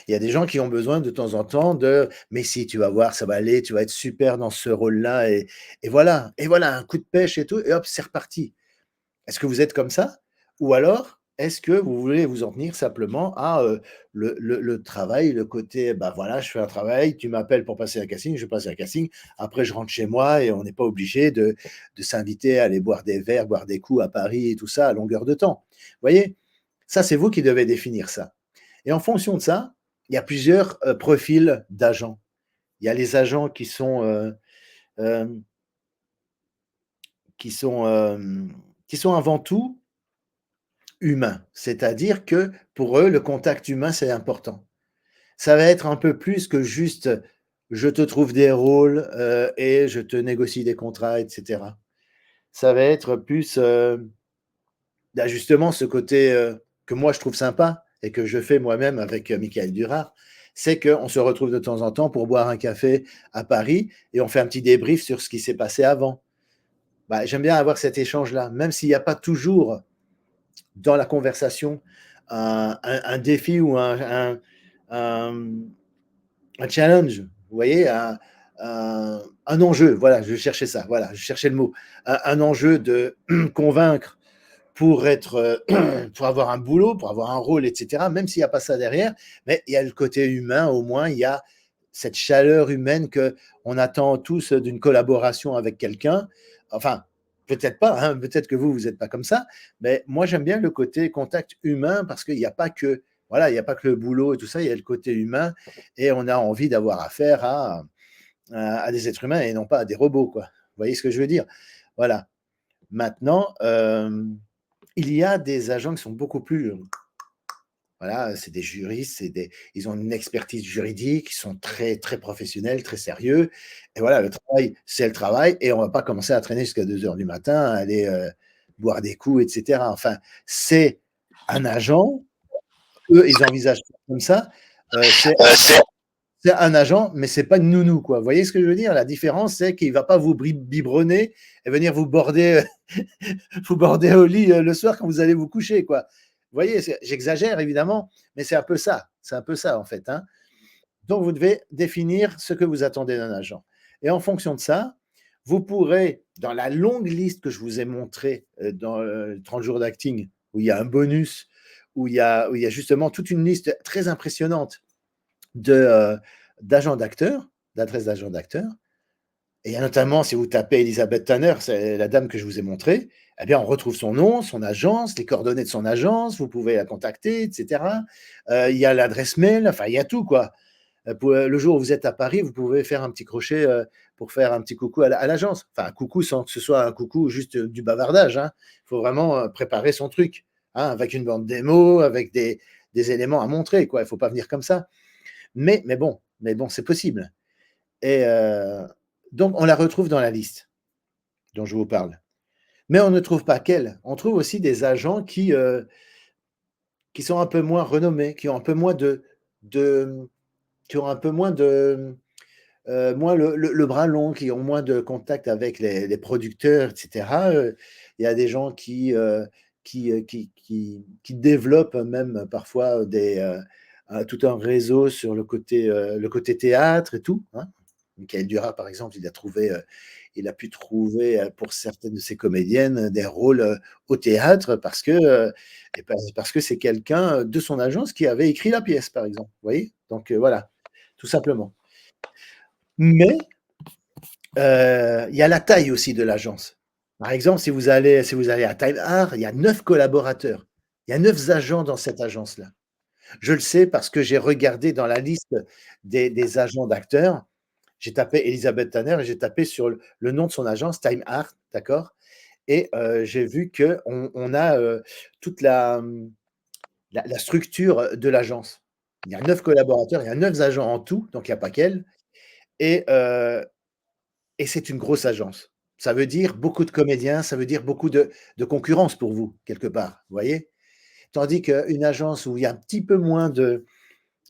Il y a des gens qui ont besoin de temps en temps de: «Mais si, tu vas voir, ça va aller, tu vas être super dans ce rôle-là» et voilà, un coup de pêche et tout et hop, c'est reparti. Est-ce que vous êtes comme ça? Ou alors, est-ce que vous voulez vous en tenir simplement à, le travail, le côté, bah, voilà, je fais un travail, tu m'appelles pour passer un casting, je passe un casting, après je rentre chez moi et on n'est pas obligé de s'inviter à aller boire des verres, boire des coups à Paris et tout ça à longueur de temps. Vous voyez? Ça, c'est vous qui devez définir ça et en fonction de ça, il y a plusieurs, profils d'agents. Il y a les agents hem, qui sont avant tout humains. C'est-à-dire que pour eux, le contact humain, c'est important. Ça va être un peu plus que juste, je te trouve des rôles, et je te négocie des contrats et cetera. Ça va être plus, bah, justement ce côté, que moi je trouve sympa et que je fais moi-même avec, Michael Durard, c'est qu'on se retrouve de temps en temps pour boire un café à Paris et on fait un petit débrief sur ce qui s'est passé avant. Bah, j'aime bien avoir cet échange-là, même s'il n'y a pas toujours dans la conversation un défi ou un un challenge, vous voyez, un enjeu, voilà, je cherchais ça, voilà, je cherchais le mot, un enjeu de convaincre pour être, pour avoir un boulot, pour avoir un rôle, et cetera, même s'il n'y a pas ça derrière, mais il y a le côté humain, au moins, il y a cette chaleur humaine qu'on attend tous d'une collaboration avec quelqu'un. Enfin, peut-être pas, hein, peut-être que vous n'êtes pas comme ça, mais moi, j'aime bien le côté contact humain parce qu'il n'y a pas que, voilà, il n'y a pas que le boulot et tout ça, il y a le côté humain et on a envie d'avoir affaire à des êtres humains et non pas à des robots, quoi. Vous voyez ce que je veux dire? Voilà. Maintenant, il y a des agents qui sont beaucoup plus, voilà, c'est des juristes, ils ont une expertise juridique, ils sont très, très professionnels, très sérieux et voilà, le travail, c'est le travail et on va pas commencer à traîner jusqu'à 2 heures du matin, à aller, boire des coups et cetera. Enfin, c'est un agent, eux, ils envisagent ça comme ça, c'est un agent, mais c'est pas une nounou, quoi. Vous voyez ce que je veux dire? La différence, c'est qu'il va pas vous biberonner et venir vous border, vous border au lit, le soir quand vous allez vous coucher, quoi. Vous voyez? J'exagère évidemment, mais c'est un peu ça. C'est un peu ça, en fait, hein. Donc vous devez définir ce que vous attendez d'un agent et en fonction de ça, vous pourrez, dans la longue liste que je vous ai montrée, dans, 30 jours d'acting, où il y a un bonus, où il y a justement toute une liste très impressionnante de, d'agents d'acteurs, d'adresses d'agents d'acteurs. Et il y a notamment, si vous tapez Elisabeth Tanner, c'est la dame que je vous ai montrée, eh bien, on retrouve son nom, son agence, les coordonnées de son agence, vous pouvez la contacter, et cetera. Il y a l'adresse mail, enfin, il y a tout, quoi. Le jour où vous êtes à Paris, vous pouvez faire un petit crochet, pour faire un petit coucou à l'agence. Enfin, un coucou sans que ce soit un coucou juste, du bavardage, hein. Il faut vraiment, préparer son truc, hein, avec une bande démo, avec des éléments à montrer, quoi. Il ne faut pas venir comme ça. Mais bon, c'est possible. Et donc, on la retrouve dans la liste dont je vous parle. Mais on ne trouve pas qu'elle. On trouve aussi des agents qui sont un peu moins renommés, qui ont un peu moins de qui ont un peu moins le bras long, qui ont moins de contact avec les producteurs, et cetera. Il y a des gens qui développent même parfois tout un réseau sur le côté théâtre et tout, hein. Michael Durard, par exemple, il a pu trouver, pour certaines de ses comédiennes, des rôles, au théâtre parce que c'est quelqu'un, de son agence qui avait écrit la pièce, par exemple. Vous voyez? Donc, voilà, tout simplement. Mais, il y a la taille aussi de l'agence. Par exemple, si vous allez à Time Art, il y a 9 collaborateurs. Il y a 9 agents dans cette agence-là. Je le sais parce que j'ai regardé dans la liste des agents d'acteurs. J'ai tapé Elisabeth Tanner et j'ai tapé sur le nom de son agence, Time Art, d'accord? Et j'ai vu qu'on a, toute la structure, de l'agence. Il y a 9 collaborateurs, il y a 9 agents en tout, donc il n'y a pas qu'elle et c'est une grosse agence. Ça veut dire beaucoup de comédiens, ça veut dire beaucoup de concurrence pour vous, quelque part, vous voyez? Tandis qu'une agence où il y a un petit peu moins de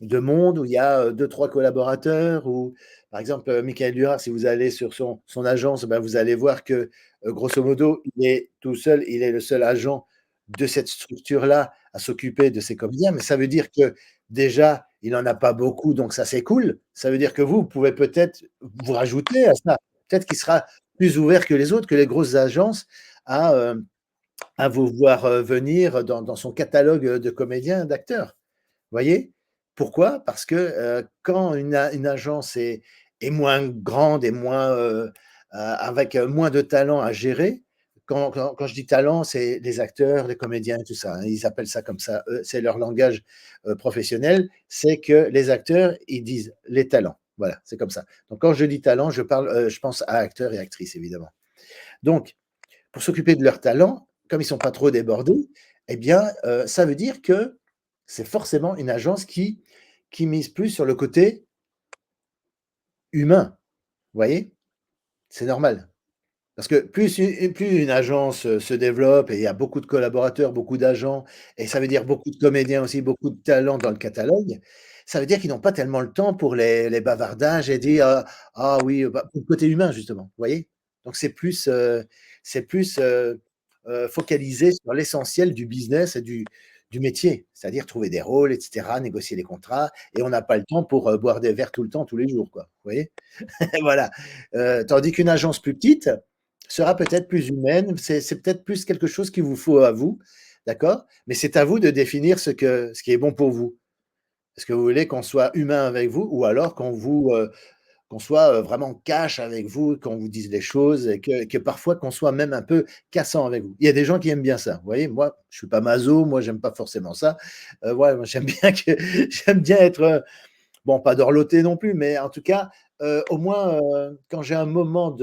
monde, où il y a 2-3 collaborateurs, ou par exemple, Michael Duras, si vous allez sur son agence, ben, vous allez voir que, grosso modo, il est tout seul, il est le seul agent de cette structure-là à s'occuper de ses comédiens, mais ça veut dire que déjà, il n'en a pas beaucoup, donc ça c'est cool. Ça veut dire que vous pouvez peut-être vous rajouter à ça. Peut-être qu'il sera plus ouvert que les autres, que les grosses agences à vous voir venir dans son catalogue de comédiens, d'acteurs. Voyez? Pourquoi? Parce que, quand une agence est moins grande et moins, avec, moins de talent à gérer, quand je dis talent, c'est les acteurs, les comédiens, tout ça, hein. Ils appellent ça comme ça, eux, c'est leur langage, professionnel. C'est que les acteurs, ils disent: «Les talents». Voilà, c'est comme ça. Donc quand je dis talent, je pense à acteurs et actrices, évidemment. Donc pour s'occuper de leurs talents, comme ils sont pas trop débordés, eh bien, ça veut dire que c'est forcément une agence qui mise plus sur le côté humain, vous voyez? C'est normal. Parce que plus une agence, se développe et il y a beaucoup de collaborateurs, beaucoup d'agents et ça veut dire beaucoup de comédiens aussi, beaucoup de talents dans le catalogue, ça veut dire qu'ils n'ont pas tellement le temps pour les bavardages et dire: «Ah oui», bah, pour le côté humain justement, vous voyez? Donc c'est plus, focalisé sur l'essentiel du business et du métier, c'est-à-dire trouver des rôles et cetera, négocier les contrats et on n'a pas le temps pour, boire des verres tout le temps, tous les jours, quoi, vous voyez? Voilà, tandis qu'une agence plus petite sera peut-être plus humaine, c'est peut-être plus quelque chose qu'il vous faut à vous, d'accord? Mais c'est à vous de définir ce qui est bon pour vous. Est-ce que vous voulez qu'on soit humain avec vous ou alors qu'on soit, vraiment cash avec vous, qu'on vous dise les choses et que parfois qu'on soit même un peu cassant avec vous? Il y a des gens qui aiment bien ça, vous voyez? Moi, je suis pas maso, moi j'aime pas forcément ça. Ouais, moi j'aime bien que j'aime bien être, bon, pas dorloter non plus, mais en tout cas, au moins, quand j'ai un moment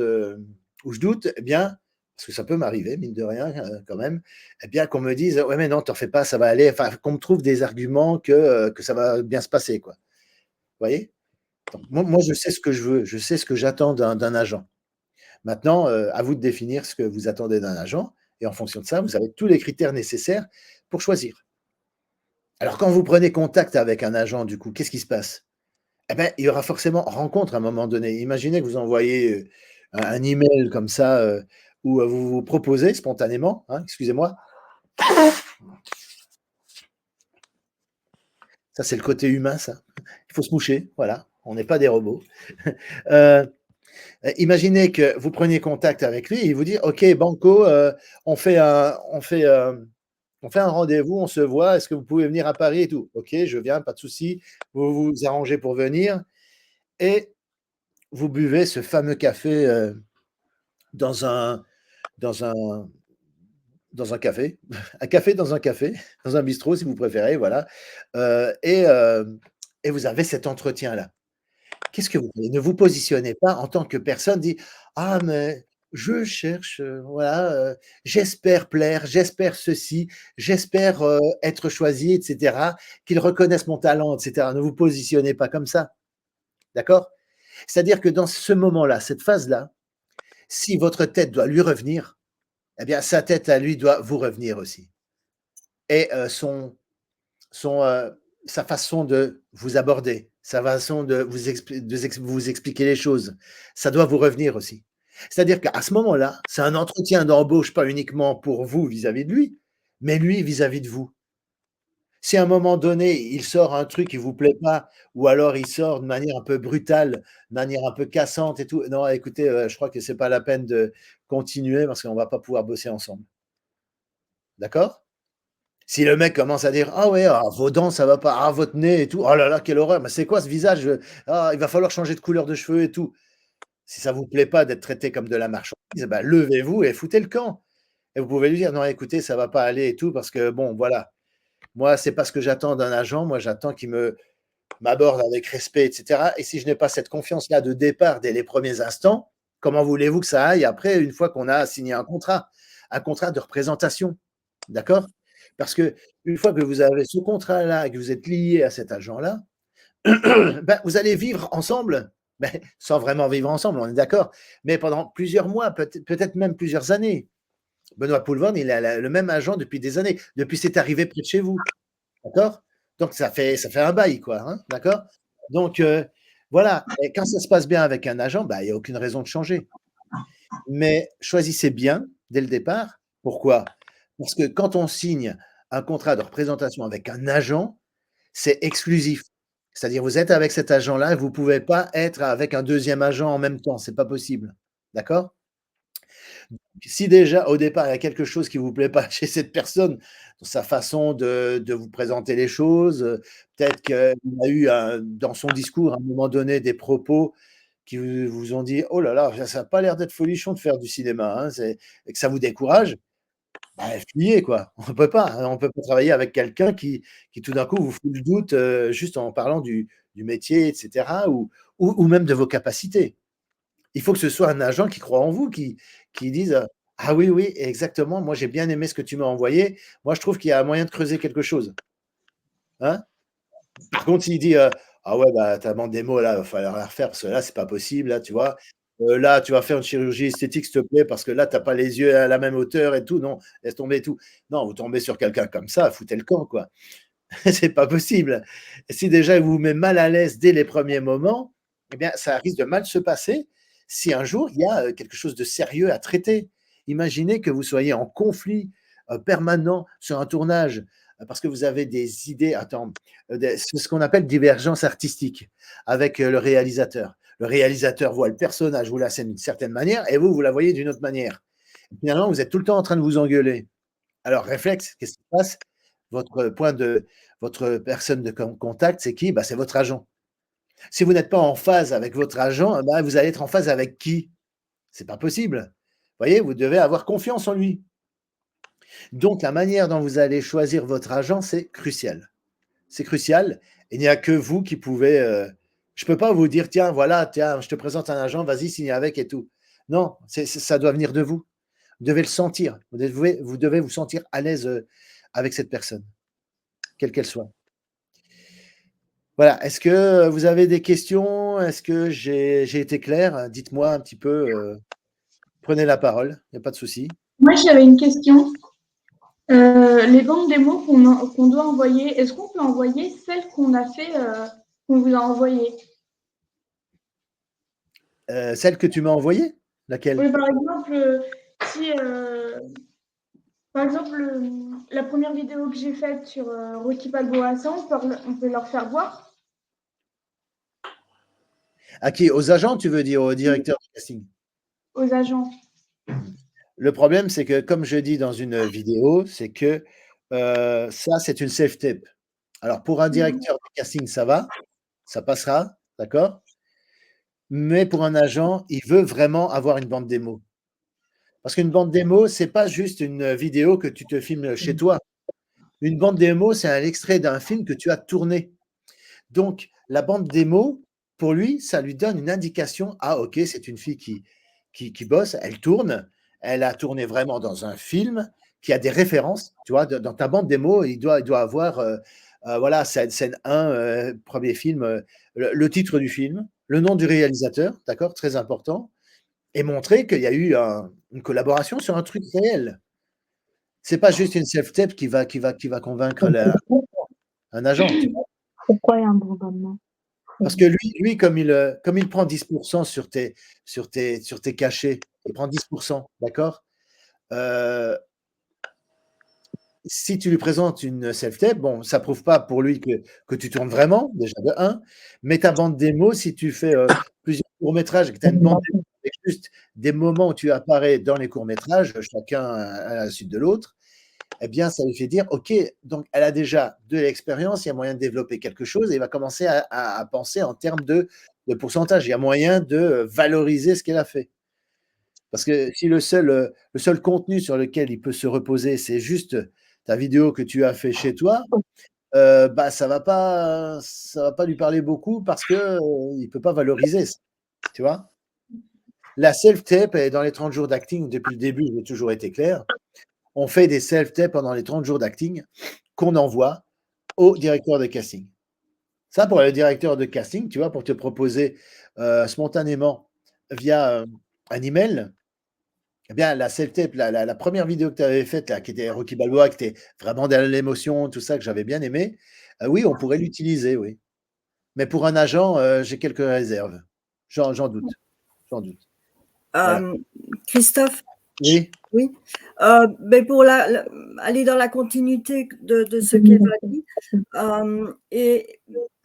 où je doute, eh bien, parce que ça peut m'arriver, mine de rien, quand même, eh bien, qu'on me dise: «Ouais, mais non, t'en fais pas, ça va aller», enfin, qu'on me trouve des arguments que ça va bien se passer, quoi. Vous voyez? Donc moi, je sais ce que je veux, je sais ce que j'attends d'un agent. Maintenant, à vous de définir ce que vous attendez d'un agent et en fonction de ça, vous avez tous les critères nécessaires pour choisir. Alors quand vous prenez contact avec un agent, du coup, qu'est-ce qui se passe? Eh ben, il y aura forcément rencontre à un moment donné. Imaginez que vous envoyez, un email comme ça, où, vous vous proposez spontanément, hein, excusez-moi. Ça, c'est le côté humain, ça. Il faut se moucher, voilà, on n'est pas des robots. Heu, imaginez que vous preniez contact avec lui et il vous dit: «OK, banco, on fait un on fait un rendez-vous, on se voit, est-ce que vous pouvez venir à Paris et tout?» «OK, je viens, pas de souci». Vous vous arrangez pour venir et vous buvez ce fameux café, dans un dans un dans un café, un café dans un café, dans un bistrot si vous préférez, voilà, et vous avez cet entretien-là. Qu'est-ce que vous voulez? Ne vous positionnez pas en tant que personne, dit: «Ah mais je cherche, voilà, j'espère plaire, j'espère ceci, j'espère, être choisi et cetera, qu'ils reconnaissent mon talent et cetera». Ne vous positionnez pas comme ça, d'accord? C'est-à-dire que dans ce moment-là, cette phase-là, si votre tête doit lui revenir, eh bien, sa tête à lui doit vous revenir aussi et son, sa façon de vous aborder, sa façon de vous expliquer les choses, ça doit vous revenir aussi. C'est-à-dire qu'à ce moment-là, c'est un entretien d'embauche pas uniquement pour vous vis-à-vis de lui, mais lui vis-à-vis de vous. Si à un moment donné, il sort un truc qui vous plaît pas ou alors il sort de manière un peu brutale, de manière un peu cassante et tout, non écoutez, je crois que c'est pas la peine de continuer parce qu'on va pas pouvoir bosser ensemble. D'accord? Si le mec commence à dire: «Ah ouais, ah vos dents ça va pas, ah votre nez et tout, oh là là quelle horreur, mais c'est quoi ce visage, ah il va falloir changer de couleur de cheveux et tout». Si ça vous plaît pas d'être traité comme de la marchandise, bah, levez-vous et foutez le camp et vous pouvez lui dire: «Non écoutez, ça va pas aller et tout parce que bon voilà, moi c'est pas ce que j'attends d'un agent, moi j'attends qu'il m'aborde avec respect et cetera et si je n'ai pas cette confiance-là de départ dès les premiers instants, comment voulez-vous que ça aille après une fois qu'on a signé un contrat de représentation?» D'accord? Parce qu'une fois que vous avez ce contrat-là et que vous êtes lié à cet agent-là, bah, vous allez vivre ensemble Mais sans vraiment vivre ensemble, on est d'accord. Mais pendant plusieurs mois, peut-être même plusieurs années. Benoît Poulvord, il a le même agent depuis des années, depuis c'est arrivé près de chez vous. D'accord? Donc ça fait un bail, quoi. Hein, d'accord? Donc voilà. Et quand ça se passe bien avec un agent, bah, il n'y a aucune raison de changer. Mais choisissez bien dès le départ. Pourquoi? Parce que quand on signe un contrat de représentation avec un agent, c'est exclusif. C'est-à-dire, vous êtes avec cet agent-là et vous ne pouvez pas être avec un deuxième agent en même temps. Ce n'est pas possible. D'accord? Si déjà, au départ, il y a quelque chose qui ne vous plaît pas chez cette personne, dans sa façon de vous présenter les choses, peut-être qu'il a eu dans son discours, à un moment donné, des propos qui vous ont dit: «Oh là là, ça n'a pas l'air d'être folichon de faire du cinéma, hein», et que ça vous décourage, bah, fuyez, quoi. On ne peut pas, hein, on peut pas travailler avec quelqu'un qui tout d'un coup vous fout le doute, juste en parlant du métier, et cetera, ou même de vos capacités. Il faut que ce soit un agent qui croit en vous, qui dise, «Ah oui, oui, exactement, moi j'ai bien aimé ce que tu m'as envoyé. Moi je trouve qu'il y a moyen de creuser quelque chose». Hein? Par contre, s'il dit, «Ah ouais, bah, ta bande démo là, il va falloir la refaire parce que là, c'est pas possible, là, tu vois? Là, tu vas faire une chirurgie esthétique, s'il te plaît, parce que là, tu as pas les yeux à la même hauteur et tout. Non, laisse tomber et tout». Non, vous tombez sur quelqu'un comme ça, foutez le camp, quoi. C'est pas possible. Et si déjà il vous met mal à l'aise dès les premiers moments, eh bien, ça risque de mal se passer si un jour il y a quelque chose de sérieux à traiter. Imaginez que vous soyez en conflit permanent sur un tournage parce que vous avez des idées, attends, c'est ce qu'on appelle divergence artistique avec le réalisateur. Le réalisateur voit le personnage ou la scène d'une certaine manière et vous la voyez d'une autre manière. Et finalement, vous êtes tout le temps en train de vous engueuler. Alors, réflexe, qu'est-ce qui se passe? Votre personne de contact, c'est qui? Bah, c'est votre agent. Si vous n'êtes pas en phase avec votre agent, bah, vous allez être en phase avec qui? C'est pas possible. Vous voyez, vous devez avoir confiance en lui. Donc, la manière dont vous allez choisir votre agent, c'est crucial. C'est crucial. Et il n'y a que vous qui pouvez. Je ne peux pas vous dire, tiens, voilà, tiens, je te présente un agent, vas-y, signe avec et tout. Non, ça doit venir de vous. Vous devez le sentir. Vous devez vous sentir à l'aise avec cette personne, quelle qu'elle soit. Voilà. Est-ce que vous avez des questions? Est-ce que j'ai été clair? Dites-moi un petit peu. Prenez la parole, il n'y a pas de souci. Moi, j'avais une question. Les bandes démos qu'on doit envoyer, est-ce qu'on peut envoyer celles qu'on a fait, qu'on vous a envoyées? Celle que tu m'as envoyée? Laquelle? Oui, par exemple, si, par exemple, la première vidéo que j'ai faite sur Rocky Balboa, ça, on peut leur faire voir À qui? Aux agents, tu veux dire, au directeur de casting? aux agents. Le problème, c'est que, comme je dis dans une vidéo, c'est que ça, c'est une self-tape. Alors, pour un directeur de casting, ça va, ça passera, d'accord? Mais pour un agent, il veut vraiment avoir une bande démo. Parce qu'une bande démo, c'est pas juste une vidéo que tu te filmes chez toi. Une bande démo, c'est un extrait d'un film que tu as tourné. Donc, la bande démo, pour lui, ça lui donne une indication. Ah, ok, c'est une fille qui bosse, elle tourne, elle a tourné vraiment dans un film qui a des références. Tu vois, dans ta bande démo, il doit avoir, voilà, scène 1, premier film, le titre du film, le nom du réalisateur, d'accord, très important, et montrer qu'il y a eu une collaboration sur un truc réel. C'est pas juste une self-tape qui va convaincre un agent. Tu vois. Pourquoi il y a un bourdonnement? Parce que lui comme il prend 10% sur tes cachets, il prend 10%, d'accord? Si tu lui présentes une self-tape, bon, ça prouve pas pour lui que tu tournes vraiment, déjà de 1, mais ta bande démo, si tu fais, plusieurs courts-métrages et que tu as une bande démo avec juste des moments où tu apparais dans les courts-métrages, chacun à la suite de l'autre, eh bien, ça lui fait dire: «OK, donc elle a déjà de l'expérience, il y a moyen de développer quelque chose», et il va commencer à penser en termes de pourcentage. Il y a moyen de valoriser ce qu'elle a fait. Parce que si le seul contenu sur lequel il peut se reposer, c'est juste ta vidéo que tu as fait chez toi, bah, ça va pas lui parler beaucoup parce que, il peut pas valoriser ça, tu vois? La self-tape est dans les 30 jours d'acting, depuis le début, j'ai toujours été clair. On fait des self-tapes pendant les 30 jours d'acting qu'on envoie au directeur de casting. Ça, pour le directeur de casting, tu vois, pour te proposer spontanément via un email, eh bien, la self-tape, la première vidéo que tu avais faite, là, qui était Rocky Balboa, qui était vraiment dans l'émotion, tout ça, que j'avais bien aimé, oui, on pourrait l'utiliser, oui. Mais pour un agent, j'ai quelques réserves. J'en doute. J'en doute. Voilà. Christophe, Oui. oui. Ben pour aller dans la continuité de ce qu'Eva dit,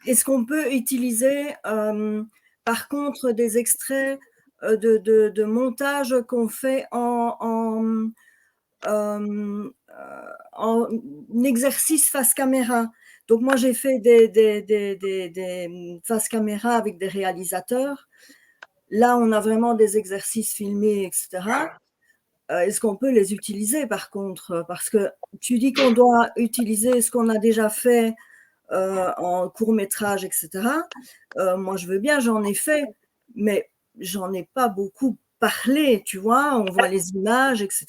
est-ce qu'on peut utiliser par contre des extraits de montage qu'on fait en exercice face caméra? Donc moi j'ai fait des face caméra avec des réalisateurs. Là on a vraiment des exercices filmés, etc. Est-ce qu'on peut les utiliser par contre? Parce que tu dis qu'on doit utiliser ce qu'on a déjà fait en court-métrage, etc. Moi, je veux bien, j'en ai fait, mais j'en ai pas beaucoup parlé, tu vois. On voit les images, etc.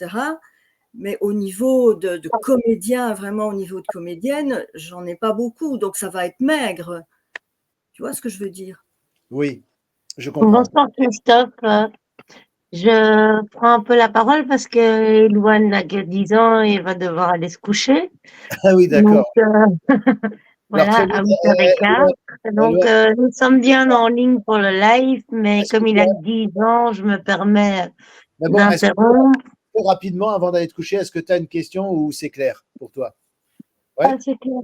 Mais au niveau de comédien, vraiment au niveau de comédienne, j'en ai pas beaucoup. Donc, ça va être maigre. Tu vois ce que je veux dire? Oui, je comprends. Bonsoir Christophe. Je prends un peu la parole parce que Elouane n'a que 10 ans et va devoir aller se coucher. Ah oui, d'accord. Donc, voilà, Alors, très à bien. 8h15. Donc, Elouane, nous sommes bien en ligne pour le live, mais est-ce que comme il a 10 ans, je me permets mais bon, est-ce que d'interrompre. rapidement, avant d'aller te coucher, est-ce que tu as une question ou c'est clair pour toi? Ouais, Ah, c'est clair.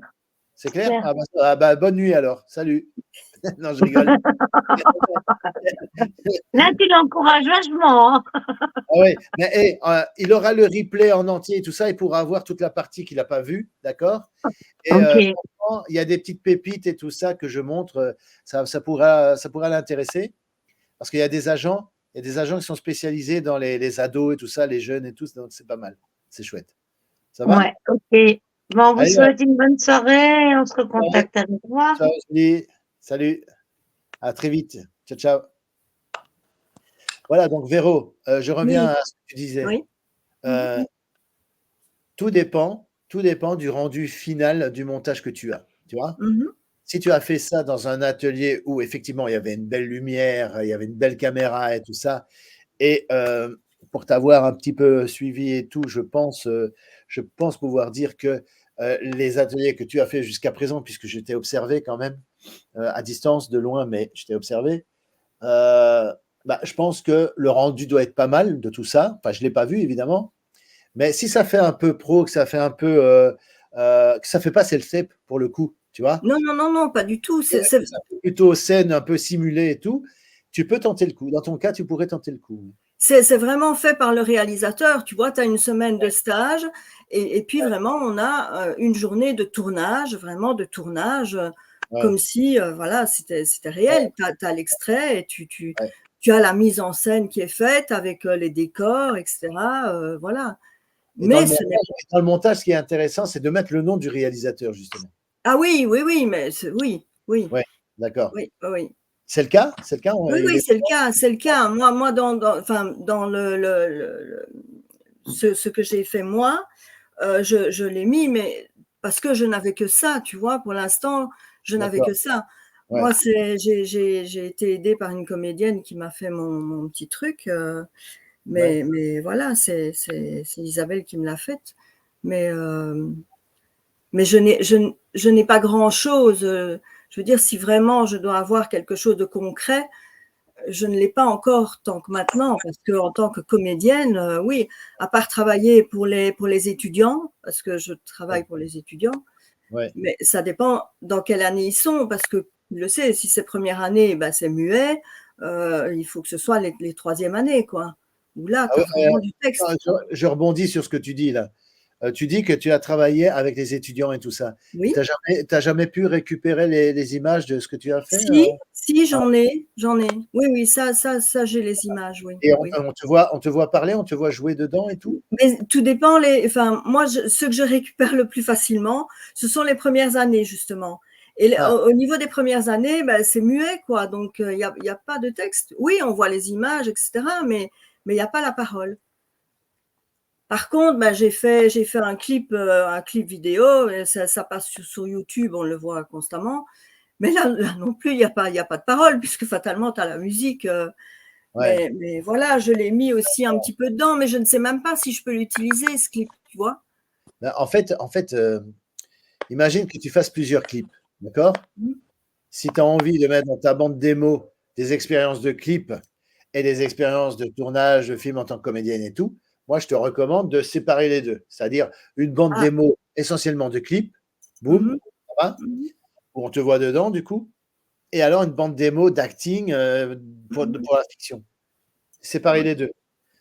c'est clair? clair. Ah bah, bonne nuit alors. Salut. Non, je rigole. Là, tu l'encourages vachement. Hein. Ah ouais, mais hey, il aura le replay en entier et tout ça, il pourra voir toute la partie qu'il n'a pas vue, d'accord? Et Ok. franchement, il y a des petites pépites et tout ça que je montre, ça pourra l'intéresser, parce qu'il y a des agents, qui sont spécialisés dans les ados et tout ça, les jeunes et tout, donc c'est pas mal, c'est chouette. Ça va? Ouais, ok. Bon, on vous Allez, souhaite une bonne soirée. On se ouais, recontacte avec moi. ciao, Julie. Salut, à très vite. Ciao, ciao. Voilà, donc Véro, je reviens Oui, à ce que tu disais. oui. Euh, tout dépend du rendu final du montage que tu as, tu vois? Mhm. Si tu as fait ça dans un atelier où effectivement il y avait une belle lumière, il y avait une belle caméra et tout ça et pour t'avoir un petit peu suivi et tout, je pense pouvoir dire que, les ateliers que tu as fait jusqu'à présent, puisque je t'ai observé quand même, à distance, de loin, mais je t'ai observé, bah, je pense que le rendu doit être pas mal de tout ça. Enfin, je ne l'ai pas vu évidemment, mais si ça fait un peu pro, que ça fait un peu, que ça fait pas self-tape pour le coup, tu vois? Non, non, non, non, pas du tout. Que ça fait plutôt scène un peu simulée et tout, tu peux tenter le coup. Dans ton cas, tu pourrais tenter le coup. C'est vraiment fait par le réalisateur. Tu vois, tu as une semaine de stage et puis vraiment, on a une journée de tournage, vraiment de tournage, Ouais, comme si voilà, c'était ouais, réel. Tu as l'extrait et ouais. tu as la mise en scène qui est faite avec les décors, etc. Voilà. Et dans Mais le ce n'est montage, ce qui est intéressant, c'est de mettre le nom du réalisateur, justement. Ah oui, oui, oui, mais oui, oui, Ouais, d'accord. oui, oui. C'est le cas? C'est le cas? Oui, Il oui, est c'est le cas, c'est le cas. Moi enfin, dans ce que j'ai fait moi, je l'ai mis, mais parce que je n'avais que ça, tu vois, pour l'instant, je n'avais d'accord, que ça. ouais, Moi, j'ai été aidée par une comédienne qui m'a fait mon petit truc, ouais. mais voilà, c'est Isabelle qui me l'a faite. Mais, mais je n'ai pas grand-chose. Je veux dire, si vraiment je dois avoir quelque chose de concret, je ne l'ai pas encore tant que maintenant, parce qu'en tant que comédienne, oui, à part travailler pour les étudiants, parce que je travaille pour les étudiants, Ouais. mais ça dépend dans quelle année ils sont, parce que tu le sais, si c'est première année, ben c'est muet, il faut que ce soit les troisième années, quoi. Où là, Ah tu ouais, as vraiment du attends, texte. je rebondis sur ce que tu dis là. Tu dis que tu as travaillé avec les étudiants et tout ça. Et Oui. tu jamais pu récupérer les images de ce que tu as fait? Si, Ah, j'en ai. Oui, oui, ça, j'ai les images, oui, et oui. on te voit parler, on te voit jouer dedans et tout? Mais tout dépend. Enfin, moi, ce que je récupère le plus facilement, ce sont les premières années, justement. Et Ah, au niveau des premières années, ben, c'est muet, quoi. Donc, y a pas de texte. Oui, on voit les images, etc., mais il n'y a pas la parole. Par contre, ben, j'ai fait un clip vidéo, et ça passe sur YouTube, on le voit constamment. Mais là non plus, il y a pas de parole puisque fatalement, tu as la musique. Ouais. Mais voilà, je l'ai mis aussi un petit peu dedans, mais je ne sais même pas si je peux l'utiliser, ce clip, tu vois. Ben, en fait, imagine que tu fasses plusieurs clips, d'accord? Mhm. Si tu as envie de mettre dans ta bande démo des expériences de clips et des expériences de tournage de films en tant que comédienne et tout, moi, je te recommande de séparer les deux. C'est-à-dire une bande Ah, démo essentiellement de clips, boum, mhm, ça va, mhm, où on te voit dedans, du coup, et alors une bande démo d'acting mhm, pour la fiction. Séparer ouais, les deux.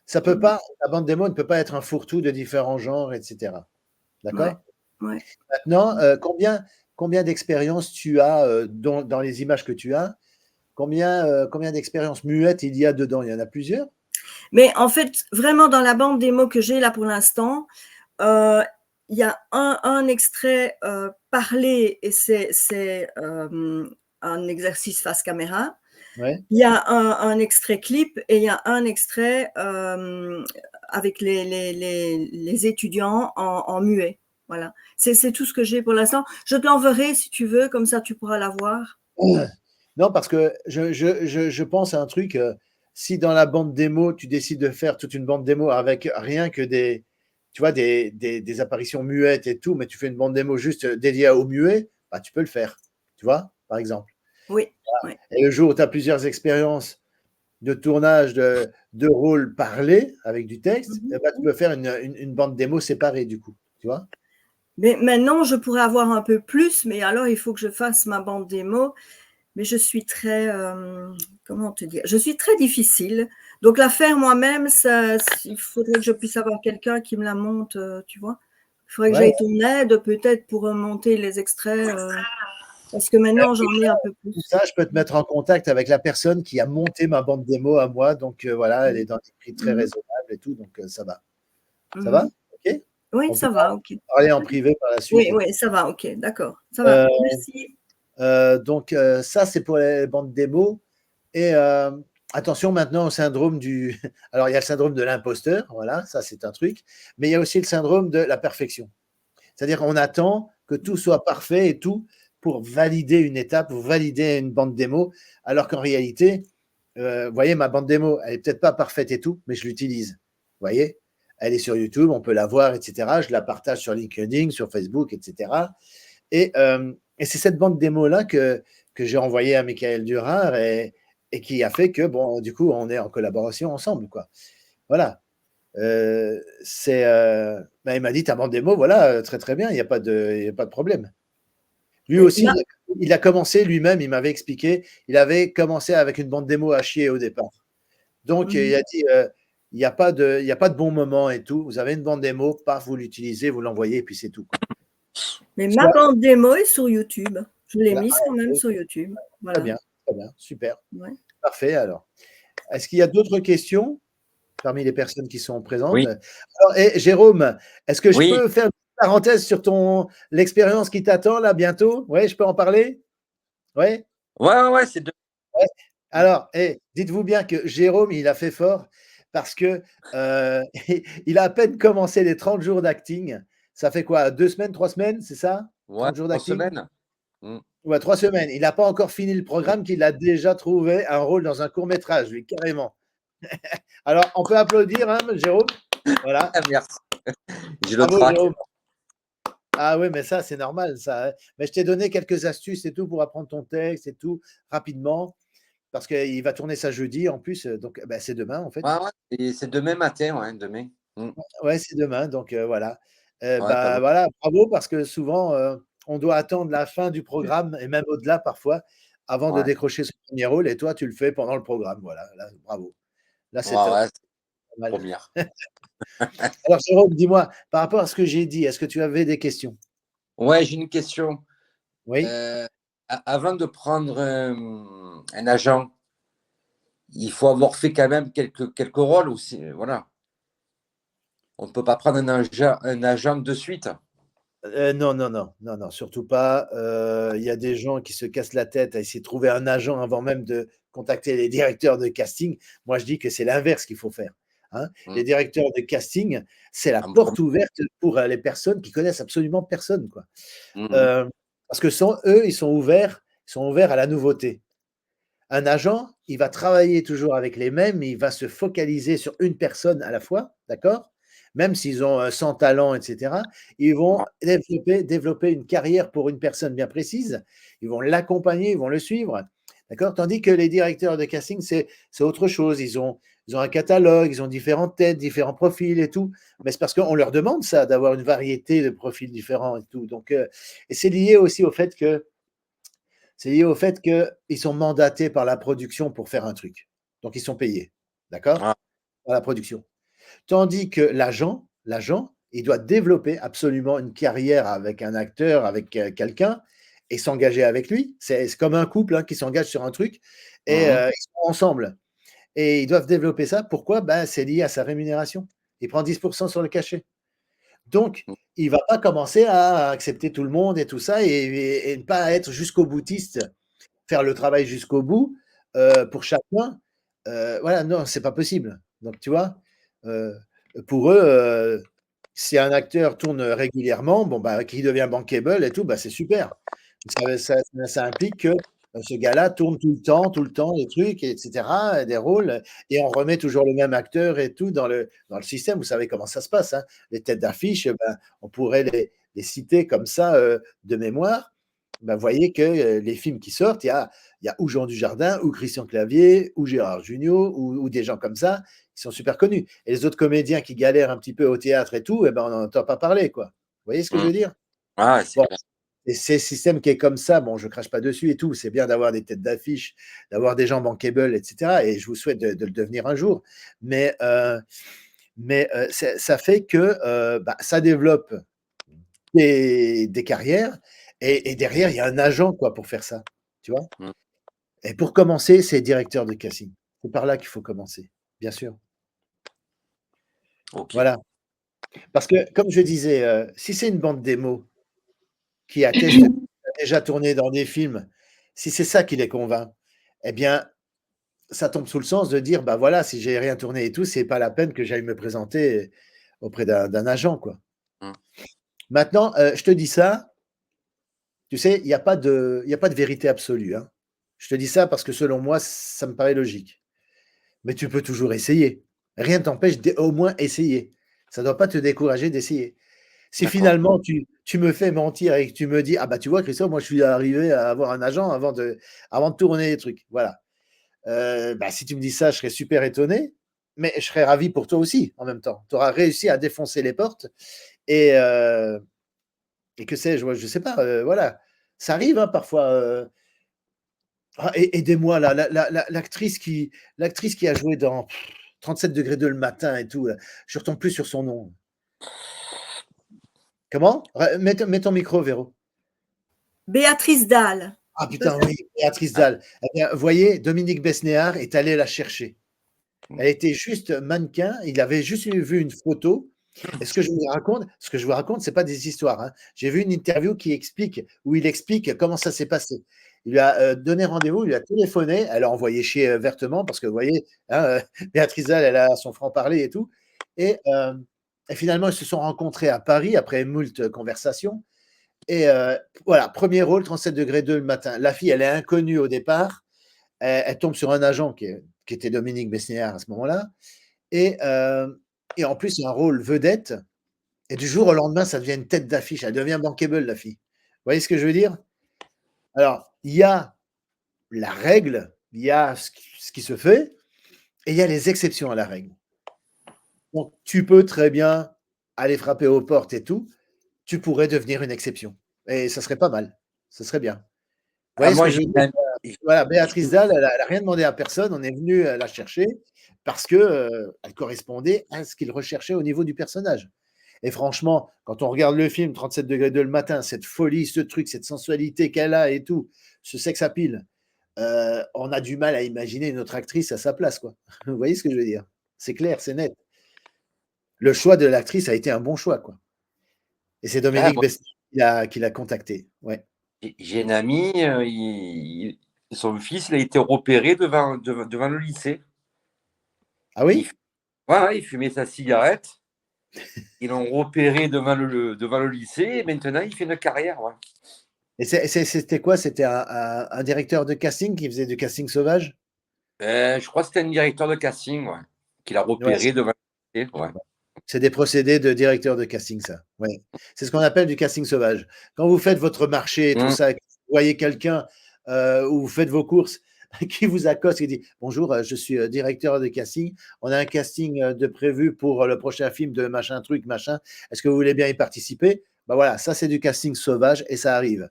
Ça peut mhm, pas, la bande démo ne peut pas être un fourre-tout de différents genres, etc. ouais, D'accord? ouais. Maintenant, combien d'expériences tu as dans les images que tu as? Combien d'expériences muettes il y a dedans? Il y en a plusieurs? Mais en fait, vraiment, dans la bande démo que j'ai là pour l'instant, euh, il y a un extrait parlé et c'est un exercice face caméra. Ouais. Il y a un extrait clip et il y a un extrait avec les étudiants en muet. Voilà. C'est tout ce que j'ai pour l'instant. Je te l'enverrai si tu veux, comme ça tu pourras la voir. Non, parce que je pense à un truc. Si dans la bande démo, tu décides de faire toute une bande démo avec rien que tu vois, des apparitions muettes et tout, mais tu fais une bande démo juste dédiée au muet, bah, tu peux le faire. Tu vois, par exemple. Oui, oui. Et le jour où tu as plusieurs expériences de tournage de rôles parlés avec du texte, eh ben, tu peux faire une bande démo séparée, du coup. Tu vois? Mais maintenant, je pourrais avoir un peu plus, mais alors il faut que je fasse ma bande démo. Mais je suis très, comment te dire, je suis très difficile. Donc la faire moi-même, il faudrait que je puisse avoir quelqu'un qui me la monte, tu vois. Il faudrait que Ouais. j'aie ton aide peut-être pour monter les extraits, parce que maintenant j'en ai un peu Tout plus. ça, je peux te mettre en contact avec la personne qui a monté ma bande démo à moi. Donc voilà, elle est dans des prix très Mhm, raisonnables et tout. Donc ça va. Ça va? mhm. OK? Oui, On peut ça va, ok. parler en privé par la suite Oui, et tout. oui, ça va, ok, d'accord, ça va. Euh, Merci. donc ça, c'est pour les bandes démo. Et attention maintenant au syndrome du. Alors, il y a le syndrome de l'imposteur, voilà, ça c'est un truc. Mais il y a aussi le syndrome de la perfection. C'est-à-dire qu'on attend que tout soit parfait et tout pour valider une étape, pour valider une bande démo, alors qu'en réalité, vous voyez, ma bande démo, elle n'est peut-être pas parfaite et tout, mais je l'utilise. Vous voyez, elle est sur YouTube, on peut la voir, etc. Je la partage sur LinkedIn, sur Facebook, etc. Et c'est cette bande démo-là que j'ai envoyée à Michael Durard et qui a fait que, bon, du coup, on est en collaboration ensemble, quoi. Voilà. Il m'a dit, ta bande démo, voilà, très très bien, il n'y a pas de problème. Lui Oui, aussi, il a commencé lui-même, il m'avait expliqué, il avait commencé avec une bande démo à chier au départ. Donc, il a dit, il y a pas de bon moment et tout. Vous avez une bande démo, paf, vous l'utilisez, vous l'envoyez, et puis c'est tout, quoi. mais ma Soit, bande démo est sur YouTube. Je l'ai voilà. mise quand même sur YouTube. Très Voilà. bien, super. Ouais. Parfait, alors. Est-ce qu'il y a d'autres questions parmi les personnes qui sont présentes? Oui, Alors, Jérôme, est-ce que je oui, peux faire une parenthèse sur l'expérience qui t'attend là bientôt? Oui, je peux en parler? Oui? ouais, c'est de. Ouais. Alors, dites-vous bien que Jérôme, il a fait fort parce que il a à peine commencé les 30 jours d'acting. Ça fait quoi? 2 semaines, 3 semaines, c'est ça? Ouais, 30 jours 3 d'acting? semaines. Mm. Ouais, 3 semaines. Il n'a pas encore fini le programme qu'il a déjà trouvé un rôle dans un court métrage, lui, carrément. Alors, on peut applaudir, hein, Jérôme? Voilà. Ah, merci. J'ai le Bravo, trac. Jérôme. Ah oui, mais ça, c'est normal, ça. Mais je t'ai donné quelques astuces et tout pour apprendre ton texte et tout rapidement, parce qu'il va tourner ça jeudi en plus. Donc, ben, c'est demain, en fait. Ouais, ouais. Et c'est demain matin, ouais, demain. Mm. Ouais, c'est demain. Donc, voilà. Ouais, pas Bah, loin. voilà, bravo, parce que souvent, on doit attendre la fin du programme et même au-delà parfois avant de Ouais, décrocher son premier rôle. Et toi, tu le fais pendant le programme. Voilà, là, bravo. Là, c'est ouais, top. ouais, c'est Pas mal. première. Alors, Jérôme, dis-moi, par rapport à ce que j'ai dit, est-ce que tu avais des questions? Ouais, j'ai une question. Oui? Euh, Avant de prendre un agent, il faut avoir fait quand même quelques rôles aussi. Voilà. On ne peut pas prendre un agent de suite. Non, non, non, non, non, surtout pas. Il y a des gens qui se cassent la tête à essayer de trouver un agent avant même de contacter les directeurs de casting. Moi, je dis que c'est l'inverse qu'il faut faire, hein. Mm. Les directeurs de casting, c'est la En porte premier. ouverte pour les personnes qui connaissent absolument personne, quoi. Mm. Parce que sans eux, ils sont ouverts Ils sont ouverts à la nouveauté. Un agent, il va travailler toujours avec les mêmes, mais il va se focaliser sur une personne à la fois, d'accord? Même s'ils ont 100 talents, etc., ils vont développer une carrière pour une personne bien précise. Ils vont l'accompagner, ils vont le suivre, d'accord? Tandis que les directeurs de casting, c'est autre chose. Ils ont un catalogue, ils ont différentes têtes, différents profils et tout. Mais c'est parce qu'on leur demande ça, d'avoir une variété de profils différents et tout. Donc, et c'est lié aussi au fait que c'est lié au fait qu'ils sont mandatés par la production pour faire un truc. Donc, ils sont payés, d'accord? Ah. Par la production. Tandis que l'agent, il doit développer absolument une carrière avec un acteur, avec quelqu'un, et s'engager avec lui. C'est comme un couple hein, qui s'engage sur un truc, et ils sont ensemble. Et ils doivent développer ça. Pourquoi? Ben, c'est lié à sa rémunération. Il prend 10% sur le cachet. Donc, il ne va pas commencer à accepter tout le monde et tout ça et ne pas être jusqu'au boutiste, faire le travail jusqu'au bout pour chacun. Voilà, non, c'est pas possible. Donc, tu vois, pour eux, si un acteur tourne régulièrement, bon, bah, qui devient bankable et tout, bah, c'est super. Ça implique que ce gars-là tourne tout le temps, les trucs, etc., des rôles, et on remet toujours le même acteur et tout dans le système. Vous savez comment ça se passe. Hein. Les têtes d'affiche, ben, on pourrait les citer comme ça de mémoire. Ben, vous voyez que les films qui sortent, il y a ou Jean Dujardin, ou Christian Clavier, ou Gérard Jugnot, ou des gens comme ça qui sont super connus. Et les autres comédiens qui galèrent un petit peu au théâtre et tout, eh ben, on n'en entend pas parler. Quoi. Vous voyez ce que je veux dire? Ah, c'est Bon, clair. et c'est le système qui est comme ça. Bon, je ne crache pas dessus et tout. C'est bien d'avoir des têtes d'affiche, d'avoir des gens bankable, etc. Et je vous souhaite de le devenir un jour. Mais ça fait que bah, ça développe des carrières. Et derrière, il y a un agent quoi, pour faire ça. Tu vois? Mm. Et pour commencer, c'est directeur de casting. C'est par là qu'il faut commencer, bien sûr. Ok. Voilà. Parce que, comme je disais, si c'est une bande démo qui atteste qu'il a déjà tourné dans des films, si c'est ça qui les convainc, eh bien, ça tombe sous le sens de dire, bah voilà, si j'ai rien tourné et tout, c'est pas la peine que j'aille me présenter auprès d'un agent, quoi. Mm. Maintenant, je te dis ça, tu sais, il y a pas de vérité absolue, hein. Je te dis ça parce que selon moi, ça me paraît logique. Mais tu peux toujours essayer. Rien ne t'empêche d'au moins essayer. Ça ne doit pas te décourager d'essayer. Si D'accord. finalement tu me fais mentir et que tu me dis: «Ah bah, tu vois Christophe, moi je suis arrivé à avoir un agent avant de tourner les trucs». Voilà. Bah, si tu me dis ça, je serais super étonné, mais je serais ravi pour toi aussi en même temps. Tu auras réussi à défoncer les portes et que sais-je, moi, je sais pas, voilà. Ça arrive, hein, parfois, aidez-moi là, l'actrice qui a joué dans 37°2 le matin et tout là, je retombe plus sur son nom. Comment? Mets ton micro Véro. Béatrice Dalle. Ah putain oui, Béatrice Dalle. Eh bien, vous voyez, Dominique Besnéard est allé la chercher. Elle était juste mannequin, il avait juste vu une photo. Et ce que je vous raconte, c'est pas des histoires, hein. J'ai vu une interview où il explique comment ça s'est passé. Il lui a donné rendez-vous, il lui a téléphoné, elle a envoyé chier vertement parce que vous voyez, hein, Béatrice Dalle, elle a son franc-parler et tout. Et finalement, ils se sont rencontrés à Paris après moult conversations. Et voilà, premier rôle, 37°2 le matin. La fille, elle est inconnue au départ. Elle tombe sur un agent qui était Dominique Besnéard à ce moment-là. Et en plus, un rôle vedette. Et du jour au lendemain, ça devient une tête d'affiche. Elle devient bankable, la fille. Vous voyez ce que je veux dire? Alors, il y a la règle, il y a ce qui se fait, et il y a les exceptions à la règle. Donc, tu peux très bien aller frapper aux portes et tout. Tu pourrais devenir une exception. Et ça serait pas mal. Ce serait bien. Vous voyez ce Moi, que je veux dire? Voilà, Béatrice Dalle, elle n'a rien demandé à personne. On est venu la chercher parce qu'elle correspondait à ce qu'il recherchait au niveau du personnage. Et franchement, quand on regarde le film 37°2 le matin, cette folie, ce truc, cette sensualité qu'elle a et tout, ce sex appeal, on a du mal à imaginer une autre actrice à sa place, quoi. Vous voyez ce que je veux dire? C'est clair, c'est net. Le choix de l'actrice a été un bon choix, quoi. Et c'est Dominique Besnéard qui l'a contacté. Ouais. J'ai un ami, son fils, il a été repéré devant le lycée. Ah oui? Il fumait sa cigarette. Ils l'ont repéré devant le lycée et maintenant il fait une carrière. Ouais. Et c'était quoi? C'était un directeur de casting qui faisait du casting sauvage? Je crois que c'était un directeur de casting, ouais, qui l'a repéré devant la télé, ouais. C'est des procédés de directeur de casting, ça. Ouais. C'est ce qu'on appelle du casting sauvage. Quand vous faites votre marché et tout ça, et que vous voyez quelqu'un ou vous faites vos courses qui vous accoste et dit bonjour, je suis directeur de casting. On a un casting de prévu pour le prochain film de machin truc machin. Est-ce que vous voulez bien y participer? Ben voilà, ça c'est du casting sauvage et ça arrive.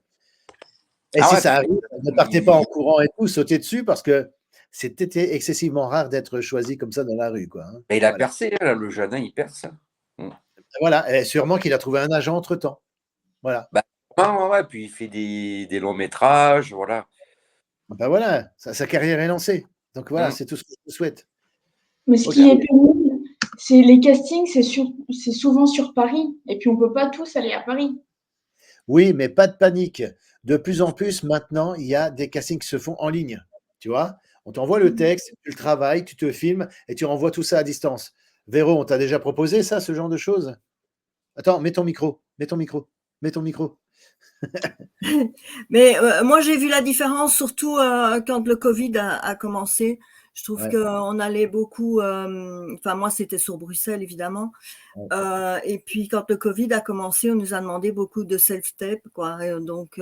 Et si ça arrive, ne partez pas en courant et tout, sautez dessus parce que c'était excessivement rare d'être choisi comme ça dans la rue, quoi. Hein. Et il a percé, là, le jeune, il perce. Voilà, et sûrement qu'il a trouvé un agent entre-temps. Voilà. Ouais, puis il fait des longs métrages, voilà. Ben voilà, sa carrière est lancée. Donc voilà, c'est tout ce que je vous souhaite. Mais ce qui est pénible, c'est les castings, c'est souvent sur Paris. Et puis on ne peut pas tous aller à Paris. Oui, mais pas de panique. De plus en plus, maintenant, il y a des castings qui se font en ligne. Tu vois, on t'envoie le texte, tu le travailles, tu te filmes et tu renvoies tout ça à distance. Véro, on t'a déjà proposé ça, ce genre de choses? Attends, mets ton micro. Mais moi, j'ai vu la différence, surtout quand le Covid a commencé. Je trouve qu'on allait beaucoup, enfin moi c'était sur Bruxelles évidemment, et puis quand le Covid a commencé, on nous a demandé beaucoup de self-tape, quoi. Et donc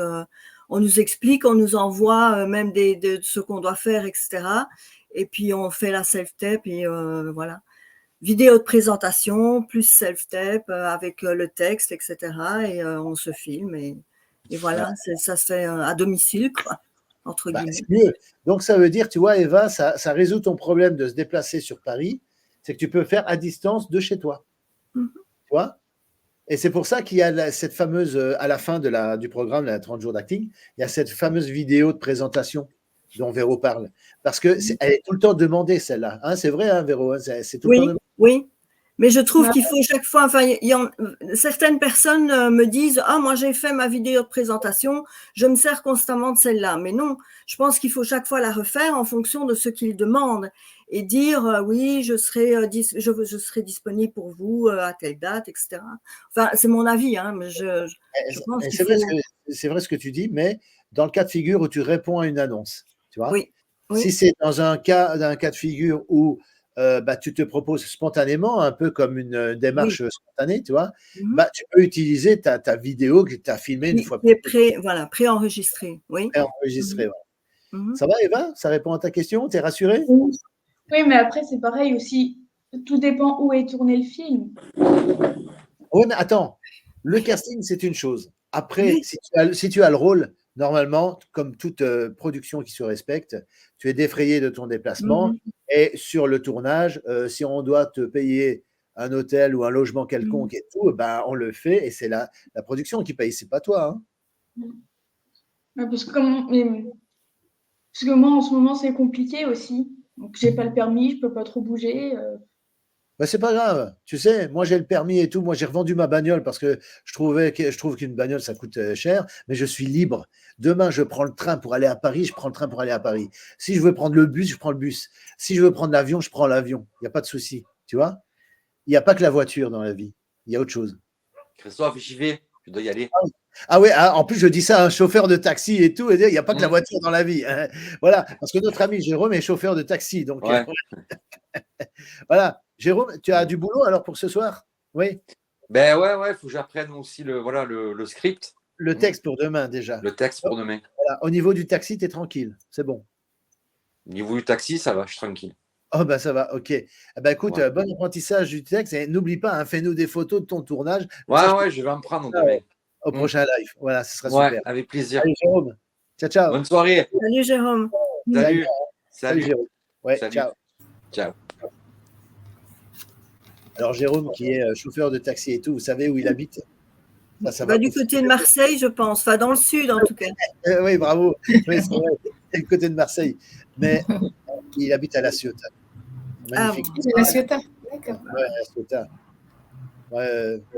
on nous explique, on nous envoie même de ce qu'on doit faire, etc. Et puis on fait la self-tape et voilà. Vidéo de présentation, plus self-tape avec le texte, etc. Et on se filme et voilà, ça se fait à domicile, quoi. Entre guillemets. C'est mieux. Donc, ça veut dire, tu vois, Eva, ça résout ton problème de se déplacer sur Paris. C'est que tu peux faire à distance de chez toi. Tu vois? Et c'est pour ça qu'il y a cette fameuse, à la fin du programme, la 30 jours d'acting, il y a cette fameuse vidéo de présentation dont Véro parle. Parce qu'elle est tout le temps demandée, celle-là. Hein, c'est vrai, hein, Véro? C'est tout le temps demandé. Oui. Mais je trouve qu'il faut chaque fois, enfin, certaines personnes me disent « Ah, moi j'ai fait ma vidéo de présentation, je me sers constamment de celle-là. » Mais non, je pense qu'il faut chaque fois la refaire en fonction de ce qu'ils demandent et dire oui, je serai disponible pour vous à telle date, etc. Enfin, c'est mon avis, hein, mais je pense qu'il faut… C'est vrai ce que tu dis, mais dans le cas de figure où tu réponds à une annonce, tu vois, oui. Si c'est dans un cas de figure où tu te proposes spontanément, un peu comme une démarche spontanée, tu vois, tu peux utiliser ta vidéo que tu as filmée une fois. Préenregistrée, oui. Préenregistrée, Ça va, Eva? Ça répond à ta question? Tu es rassurée? Oui, mais après, c'est pareil aussi. Tout dépend où est tourné le film. Oui, mais attends, le casting, c'est une chose. Après, si tu as le rôle, normalement, comme toute production qui se respecte, tu es défrayé de ton déplacement et sur le tournage, si on doit te payer un hôtel ou un logement quelconque et tout, on le fait et c'est la production qui paye, c'est pas toi. Hein. Parce que moi, en ce moment, c'est compliqué aussi. Donc, j'ai pas le permis, je peux pas trop bouger. C'est pas grave. Tu sais, moi j'ai le permis et tout. Moi j'ai revendu ma bagnole parce que je trouve qu'une bagnole ça coûte cher, mais je suis libre. Demain, je prends le train pour aller à Paris, je prends le train pour aller à Paris. Si je veux prendre le bus, je prends le bus. Si je veux prendre l'avion, je prends l'avion. Il n'y a pas de souci. Tu vois? Il n'y a pas que la voiture dans la vie. Il y a autre chose. Christophe, j'y vais. Je dois y aller. Ah oui, en plus je dis ça à un chauffeur de taxi et tout, et il n'y a pas que la voiture dans la vie. Hein. Voilà, parce que notre ami Jérôme est chauffeur de taxi. Donc voilà. Jérôme, tu as du boulot alors pour ce soir? Oui. Ben ouais, il faut que j'apprenne aussi le script. Le texte pour demain déjà. Le texte pour demain. Voilà. Au niveau du taxi, tu es tranquille, c'est bon. Au niveau du taxi, ça va, je suis tranquille. Oh ça va, ok. Écoute, bon apprentissage du texte et n'oublie pas, fais-nous des photos de ton tournage. Ouais, je vais en prendre demain. Au prochain live. Voilà, ce sera super. Avec plaisir. Allez, Jérôme. Ciao. Bonne soirée. Salut, Jérôme. Salut, Jérôme. Ouais, salut. Ciao. Alors, Jérôme, qui est chauffeur de taxi et tout, vous savez où il habite? Ça va du côté de Marseille, je pense. Enfin, dans le sud, en tout cas. Oui, bravo. Oui, c'est vrai. C'est le côté de Marseille. Mais il habite à La Ciotat. Magnifique. La Ciotat, d'accord. Ouais, La Ciotat.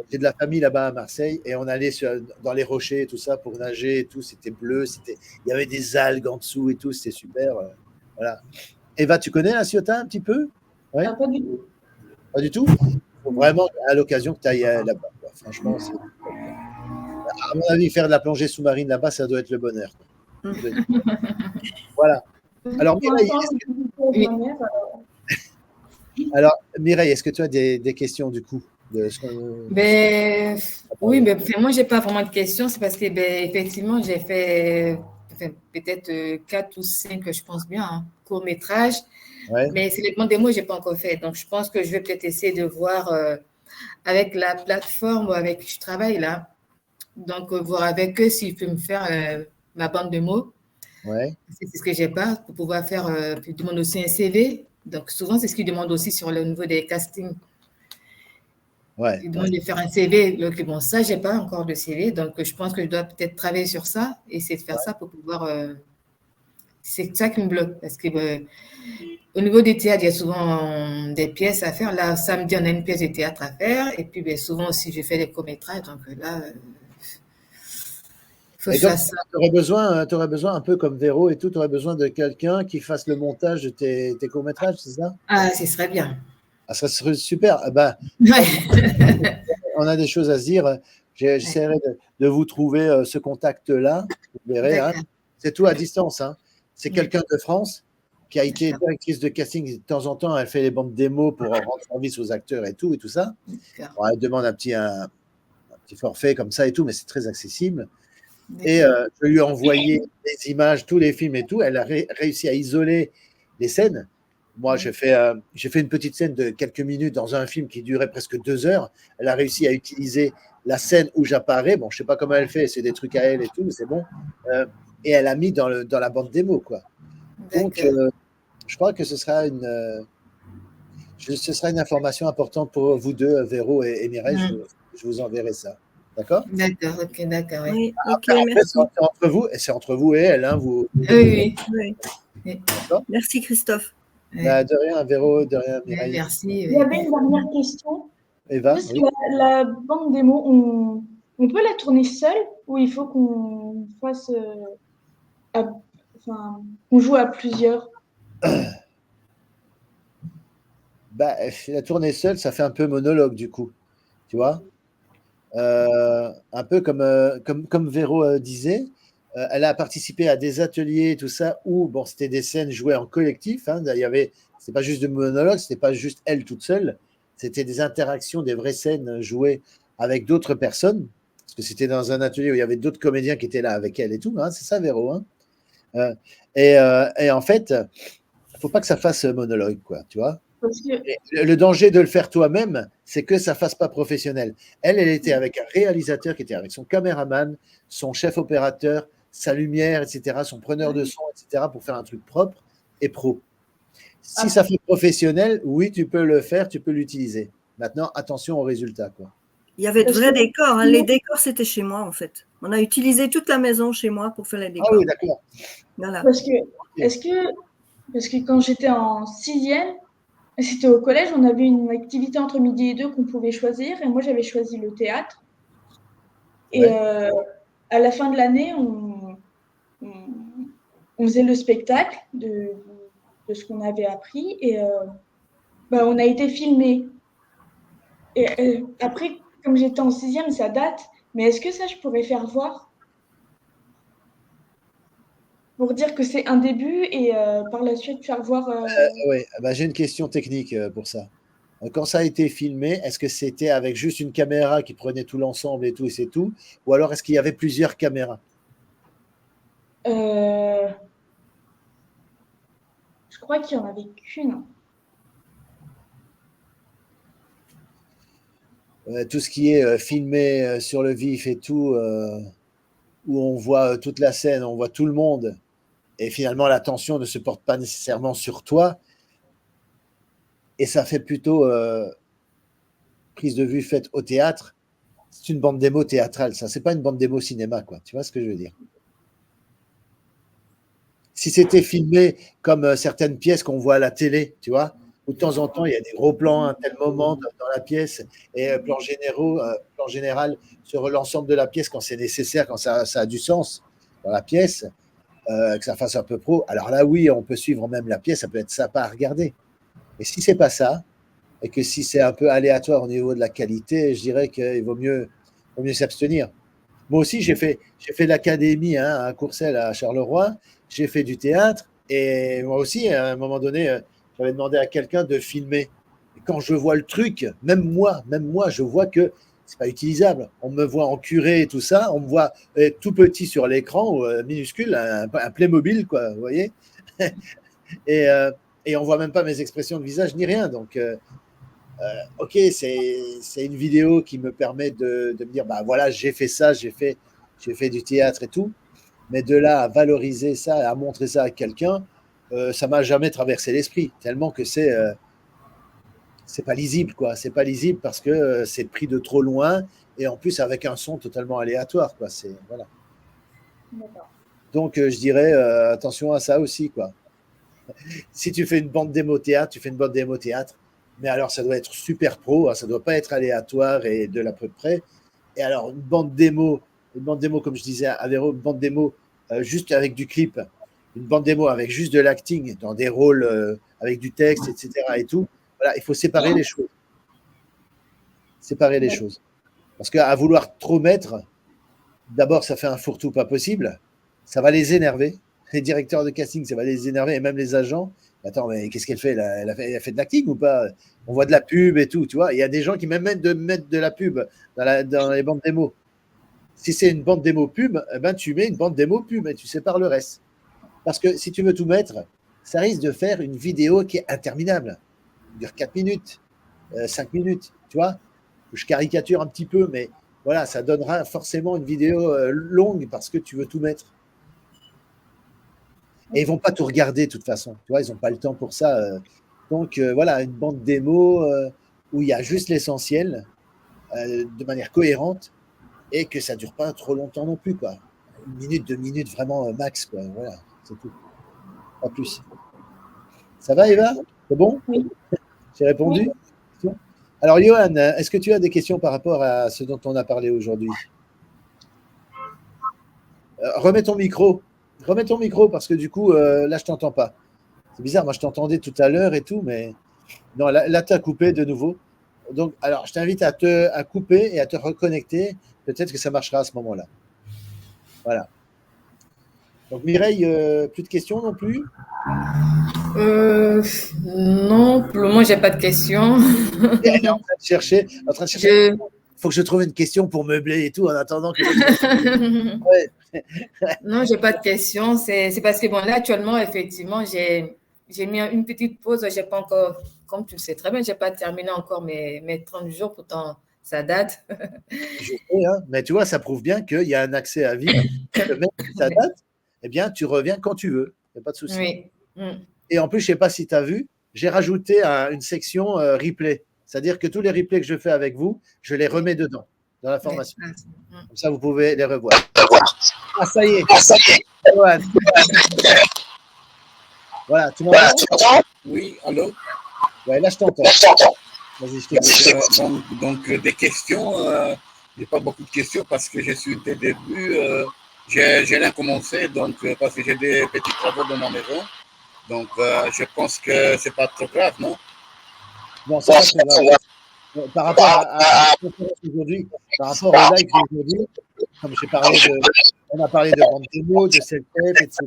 J'ai de la famille là-bas à Marseille et on allait dans les rochers et tout ça pour nager et tout. C'était bleu. Il y avait des algues en dessous et tout. C'était super. Voilà. Eva, tu connais La Ciotat un petit peu? Ouais. Pas du tout. Pas du tout. Il faut vraiment, à l'occasion, que tu ailles là-bas. Franchement, À mon avis, faire de la plongée sous-marine là-bas, ça doit être le bonheur. Mm. Voilà. Alors, Pour Mireille, l'instant, je suis avec Oui. ma mère. Mireille, est-ce que tu as des questions du coup de ce qu'on- Ben, oui, mais moi, j'ai pas vraiment de questions. C'est parce que, ben, effectivement, j'ai fait peut-être 4 ou 5, je pense bien, hein, courts-métrages. Ouais, Mais c'est les demandes des mots, je n'ai pas encore fait. Donc, je pense que je vais peut-être essayer de voir avec la plateforme avec qui je travaille là. Donc, voir avec eux s'ils peuvent me faire ma bande de mots. ouais, C'est ce que j'ai pas pour pouvoir faire. Puis ils demandent aussi un CV. Donc, souvent, c'est ce qu'ils demandent aussi sur le niveau des castings. ouais, Ils ouais. demandent de faire un CV. Donc, bon, ça, j'ai pas encore de CV. Donc, je pense que je dois peut-être travailler sur ça, essayer de faire ça pour pouvoir. C'est ça qui me bloque. Parce que au niveau des théâtres, il y a souvent des pièces à faire. Là, samedi, on a une pièce de théâtre à faire. Et puis, ben, souvent aussi, je fais des courts-métrages. Donc là, il faut que Et je donc, fasse ça. t'aurais besoin un peu comme Véro et tout, tu aurais besoin de quelqu'un qui fasse le montage de tes courts-métrages, c'est ça? Ah, ce serait bien. Ah, ça serait super. Ah ben, Ouais. on a des choses à se dire. J'essaierai de vous trouver ce contact-là. Vous verrez, hein. D'accord. C'est tout à distance, hein. C'est Oui. quelqu'un de France qui a été D'accord. directrice de casting. De temps en temps, elle fait les bandes démos pour rendre service aux acteurs et tout ça. D'accord. Bon, elle demande un petit forfait comme ça et tout, mais c'est très accessible. Et D'accord. je lui ai envoyé les images, tous les films et tout. Elle a réussi à isoler les scènes. Moi, j'ai fait une petite scène de quelques minutes dans un film qui durait presque 2 heures. Elle a réussi à utiliser la scène où j'apparais. Bon, je ne sais pas comment elle fait, c'est des trucs à elle et tout, mais c'est bon. Et elle a mis dans la bande démo, quoi. Donc, D'accord. je crois que ce sera une information importante pour vous deux, Véro et Mireille. Je vous enverrai ça. D'accord? D'accord, ok, d'accord, oui. Oui, ok, Après, merci. c'est entre vous, et c'est entre vous et elle, hein, vous. Oui, Oui. oui. D'accord? Merci, Christophe. Oui. Bah, de rien, Véro, de rien, Oui, Mireille. merci. Il y Oui. avait une dernière question. Eva, Juste oui. la bande démo, on peut la tourner seule ou il faut qu'on fasse, enfin, qu'on joue à plusieurs? Bah, la tournée seule, ça fait un peu monologue du coup, tu vois. Un peu comme Véro disait, elle a participé à des ateliers et tout ça où bon, c'était des scènes jouées en collectif. Hein, c'était pas juste de monologue, c'était pas juste elle toute seule, c'était des interactions, des vraies scènes jouées avec d'autres personnes. Parce que c'était dans un atelier où il y avait d'autres comédiens qui étaient là avec elle et tout. Hein, c'est ça, Véro. Hein. Et en fait, il faut pas que ça fasse monologue, quoi, tu vois. Parce que, Et le danger de le faire toi-même, c'est que ça fasse pas professionnel. Elle était avec un réalisateur qui était avec son caméraman, son chef opérateur, sa lumière, etc., son preneur de son, etc., pour faire un truc propre et pro. Si ça fait professionnel, oui, tu peux le faire, tu peux l'utiliser. Maintenant, attention au résultat, quoi. Il y avait de Parce vrais que- décors. Hein. Les décors, c'était chez moi, en fait. On a utilisé toute la maison chez moi pour faire les Ah décors. oui, d'accord. Voilà. parce que quand j'étais en sixième, c'était au collège, on avait une activité entre midi et deux qu'on pouvait choisir, et moi j'avais choisi le théâtre. Et Ouais. à la fin de l'année, on- on faisait le spectacle de ce qu'on avait appris, et on a été filmé. Et après, comme j'étais en sixième, ça date, mais est-ce que ça, je pourrais faire voir pour dire que c'est un début et par la suite faire voir. Ouais, bah, j'ai une question technique pour ça. Quand ça a été filmé, est-ce que c'était avec juste une caméra qui prenait tout l'ensemble et tout, et c'est tout? Ou alors est-ce qu'il y avait plusieurs caméras? euh, je crois qu'il n'y en avait qu'une. Tout ce qui est filmé sur le vif et tout, où on voit toute la scène, on voit tout le monde, et finalement l'attention ne se porte pas nécessairement sur toi, et ça fait plutôt prise de vue faite au théâtre. C'est une bande démo théâtrale, ça, c'est pas une bande démo cinéma, quoi. Tu vois ce que je veux dire? Si c'était filmé comme certaines pièces qu'on voit à la télé, tu vois, où de temps en temps il y a des gros plans à un tel moment dans la pièce et plan général sur l'ensemble de la pièce quand c'est nécessaire, quand ça a du sens dans la pièce, que ça fasse un peu pro. Alors là, oui, on peut suivre même la pièce, ça peut être sympa à regarder. Et si c'est pas ça, et que si c'est un peu aléatoire au niveau de la qualité, je dirais qu'il vaut mieux s'abstenir. Moi aussi, j'ai fait l'académie hein, à Courcelles, à Charleroi. J'ai fait du théâtre. Et moi aussi, à un moment donné, j'avais demandé à quelqu'un de filmer. Et quand je vois le truc, même moi, je vois que c'est pas utilisable. On me voit en curé et tout ça. On me voit tout petit sur l'écran, minuscule, un Playmobil, quoi, vous voyez. et, et on voit même pas mes expressions de visage ni rien. Donc, ok, c'est une vidéo qui me permet de me dire, bah voilà, j'ai fait ça, j'ai fait du théâtre et tout. Mais de là à valoriser ça, à montrer ça à quelqu'un, ça m'a jamais traversé l'esprit, tellement que c'est pas lisible, quoi. C'est pas lisible parce que c'est pris de trop loin et en plus avec un son totalement aléatoire, quoi. C'est voilà. D'accord. Donc je dirais attention à ça aussi, quoi. Si tu fais une bande démo théâtre, tu fais une bande démo théâtre, mais alors ça doit être super pro, hein, ça doit pas être aléatoire et de l'à peu près. Et alors une bande démo comme je disais à Véro, une bande démo juste avec du clip, une bande démo avec juste de l'acting dans des rôles avec du texte, etc. et tout. Voilà, il faut séparer les choses. Séparer les choses. Parce qu'à vouloir trop mettre, d'abord, ça fait un fourre-tout pas possible. Ça va les énerver. Les directeurs de casting, ça va les énerver, et même les agents. Attends, mais qu'est-ce qu'elle fait là? Elle a fait de l'acting ou pas? On voit de la pub et tout, tu vois. Il y a des gens qui même mettent de la pub dans les bandes démo. Si c'est une bande démo pub, eh ben, tu mets une bande démo pub et tu sépares le reste. Parce que si tu veux tout mettre, ça risque de faire une vidéo qui est interminable. Ça dure 4 minutes, 5 minutes, tu vois. Je caricature un petit peu, mais voilà, ça donnera forcément une vidéo longue parce que tu veux tout mettre. Et ils vont pas tout regarder de toute façon, tu vois, ils n'ont pas le temps pour ça. Donc voilà, une bande démo où il y a juste l'essentiel de manière cohérente et que ça dure pas trop longtemps non plus, quoi. 1 minute, 2 minutes, vraiment max, quoi. Voilà, c'est tout. Pas plus. Ça va, Eva? C'est bon? Oui. J'ai répondu? Oui. Alors, Johan, est-ce que tu as des questions par rapport à ce dont on a parlé aujourd'hui? Remets ton micro. Remets ton micro parce que du coup, là, je t'entends pas. C'est bizarre, moi, je t'entendais tout à l'heure et tout, mais non, là tu as coupé de nouveau. Donc, alors, je t'invite à couper et à te reconnecter. Peut-être que ça marchera à ce moment-là. Voilà. Donc, Mireille, plus de questions non plus? Non, pour le moment, j'ai pas de questions. Elle est en train de chercher. Il faut que je trouve une question pour meubler et tout en attendant que. Ouais. Non, j'ai pas de questions. C'est parce que bon, là, actuellement, effectivement, j'ai mis une petite pause. J'ai pas encore, comme tu le sais très bien, j'ai pas terminé encore mes 30 jours. Pourtant, ça date. Je sais, hein, mais tu vois, ça prouve bien qu'il y a un accès à vie. Même si ça date, eh bien, tu reviens quand tu veux. Il n'y a pas de souci. Oui. Mm. Et en plus, je ne sais pas si tu as vu, j'ai rajouté une section replay. C'est-à-dire que tous les replays que je fais avec vous, je les remets dedans, dans la formation. Comme ça, vous pouvez les revoir. Ah, ça y est. Johan. Voilà, tu m'entends? Oui, allô? Ouais, là, je t'entends. Vas-y, je t'écoute. Donc, des questions, il n'y a pas beaucoup de questions parce que je suis dès le début, j'ai rien commencé, donc, parce que j'ai des petits travaux dans ma maison. Donc, je pense que c'est pas trop grave, non? Non, c'est pas trop grave. Par rapport à la conférence d'aujourd'hui, par rapport au live d'aujourd'hui, comme on a parlé de bande démo, de self-tape, etc.,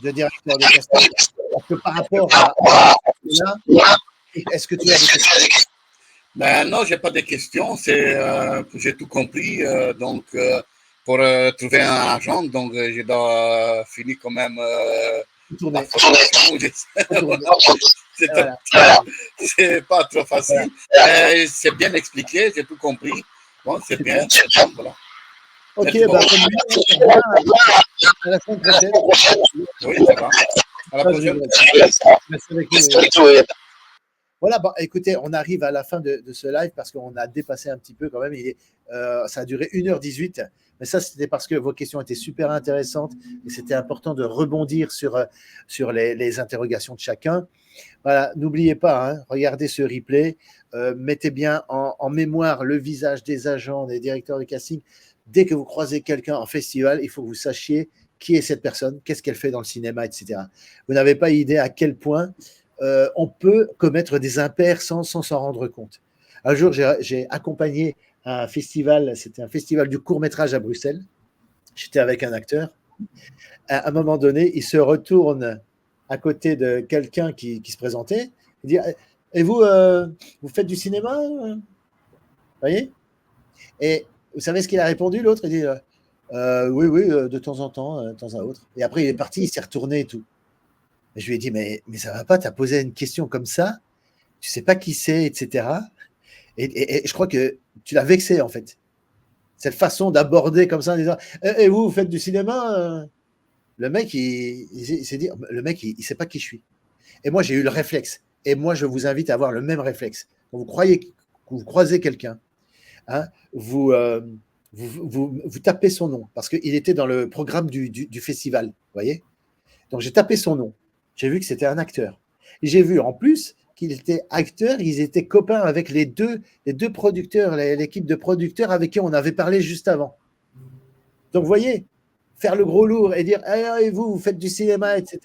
de directeur de casting. Parce que par rapport à là, est-ce que tu as des questions? Ben non, j'ai pas de questions, j'ai tout compris. Donc, pour trouver un agent, donc je dois finir quand même la formation. C'est pas trop facile. C'est bien expliqué, j'ai tout compris. Bon, c'est bien. Voilà. Ok, bah, à la semaine prochaine. Oui, ça va. À la prochaine. Merci avec nous. Voilà, bon, écoutez, on arrive à la fin de ce live parce qu'on a dépassé un petit peu quand même. Ça a duré 1h18, mais ça, c'était parce que vos questions étaient super intéressantes et c'était important de rebondir sur les interrogations de chacun. Voilà, n'oubliez pas, hein, regardez ce replay, mettez bien en mémoire le visage des agents, des directeurs de casting. Dès que vous croisez quelqu'un en festival, il faut que vous sachiez qui est cette personne, qu'est-ce qu'elle fait dans le cinéma, etc. Vous n'avez pas idée à quel point on peut commettre des impairs sans s'en rendre compte. Un jour, j'ai accompagné à un festival, c'était un festival du court-métrage à Bruxelles. J'étais avec un acteur. À un moment donné, il se retourne à côté de quelqu'un qui se présentait. Il dit, et vous, vous faites du cinéma? Vous voyez? Et vous savez ce qu'il a répondu, l'autre? Il dit, oui, oui, de temps en temps, de temps à autre. Et après, il est parti, il s'est retourné et tout. Et je lui ai dit, mais ça va pas, tu as posé une question comme ça, tu sais pas qui c'est, etc. Et je crois que tu l'as vexé, en fait. Cette façon d'aborder comme ça en disant, et vous, vous faites du cinéma? Le mec, il s'est dit, le mec, il sait pas qui je suis. Et moi, j'ai eu le réflexe. Et moi, je vous invite à avoir le même réflexe. Quand vous croisez quelqu'un, hein, vous tapez son nom, parce qu'il était dans le programme du festival, vous voyez. Donc, j'ai tapé son nom. J'ai vu que c'était un acteur. Et j'ai vu, en plus, qu'il était acteur, ils étaient copains avec les deux producteurs, l'équipe de producteurs avec qui on avait parlé juste avant. Donc, vous voyez, faire le gros lourd et dire, et vous faites du cinéma, etc.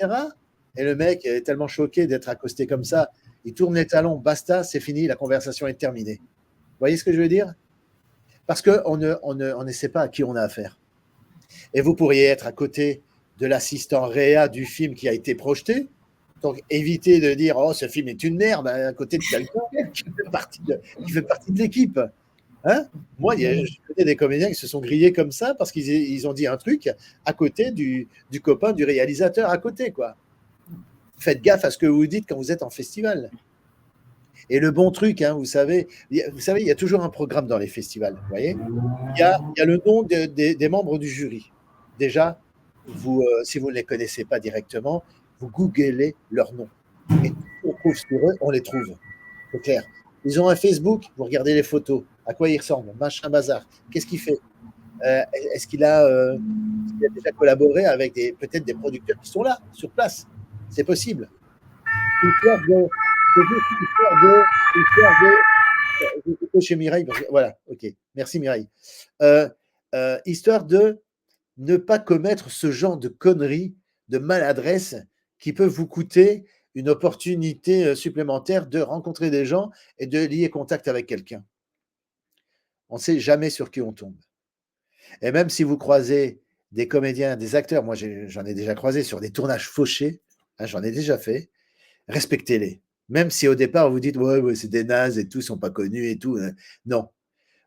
Et le mec est tellement choqué d'être accosté comme ça, il tourne les talons, basta, c'est fini, la conversation est terminée. Vous voyez ce que je veux dire? Parce qu'on ne sait pas à qui on a affaire. Et vous pourriez être à côté de l'assistant réa du film qui a été projeté. Donc, évitez de dire « Oh, ce film est une merde » à côté de quelqu'un qui fait partie de l'équipe. Hein? Moi, je connais des comédiens qui se sont grillés comme ça parce qu'ils ont dit un truc à côté du copain du réalisateur à côté, quoi. Faites gaffe à ce que vous dites quand vous êtes en festival. Et le bon truc, hein, vous savez, il y a toujours un programme dans les festivals. Vous voyez, il y a le nom des membres du jury. Déjà, si vous ne les connaissez pas directement, vous googlez leur nom. Et on trouve sur eux, on les trouve. C'est clair. Ils ont un Facebook, vous regardez les photos. À quoi il ressemble? Machin bazar. Qu'est-ce qu'il fait? Est-ce qu'il a déjà collaboré avec peut-être des producteurs qui sont là, sur place? C'est possible. Histoire de chez Mireille. Voilà, ok. Merci Mireille. Histoire de ne pas commettre ce genre de conneries, de maladresse qui peuvent vous coûter une opportunité supplémentaire de rencontrer des gens et de lier contact avec quelqu'un. On ne sait jamais sur qui on tombe. Et même si vous croisez des comédiens, des acteurs, moi j'en ai déjà croisé sur des tournages fauchés, hein, j'en ai déjà fait, respectez-les. Même si au départ vous dites ouais, c'est des nazes et tout, ils ne sont pas connus et tout. Non.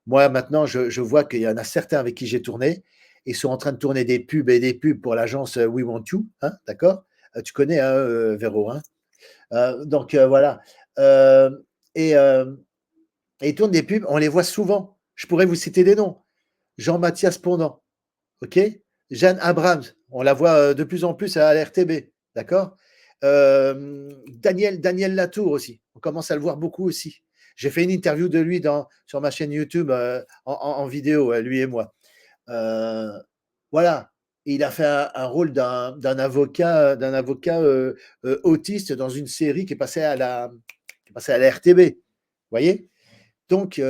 Moi maintenant, je vois qu'il y en a certains avec qui j'ai tourné, ils sont en train de tourner des pubs et des pubs pour l'agence We Want You, hein, d'accord? Tu connais, hein, Véro, hein? Donc voilà. Et ils tournent des pubs, on les voit souvent. Je pourrais vous citer des noms. Jean-Mathias Pondant, ok? Jeanne Abrams, on la voit de plus en plus à l'RTB, d'accord? Daniel Latour aussi, on commence à le voir beaucoup aussi. J'ai fait une interview de lui sur ma chaîne YouTube en vidéo, lui et moi. Voilà, il a fait un rôle d'un avocat, autiste dans une série qui est passée à la RTB. Vous voyez? Donc,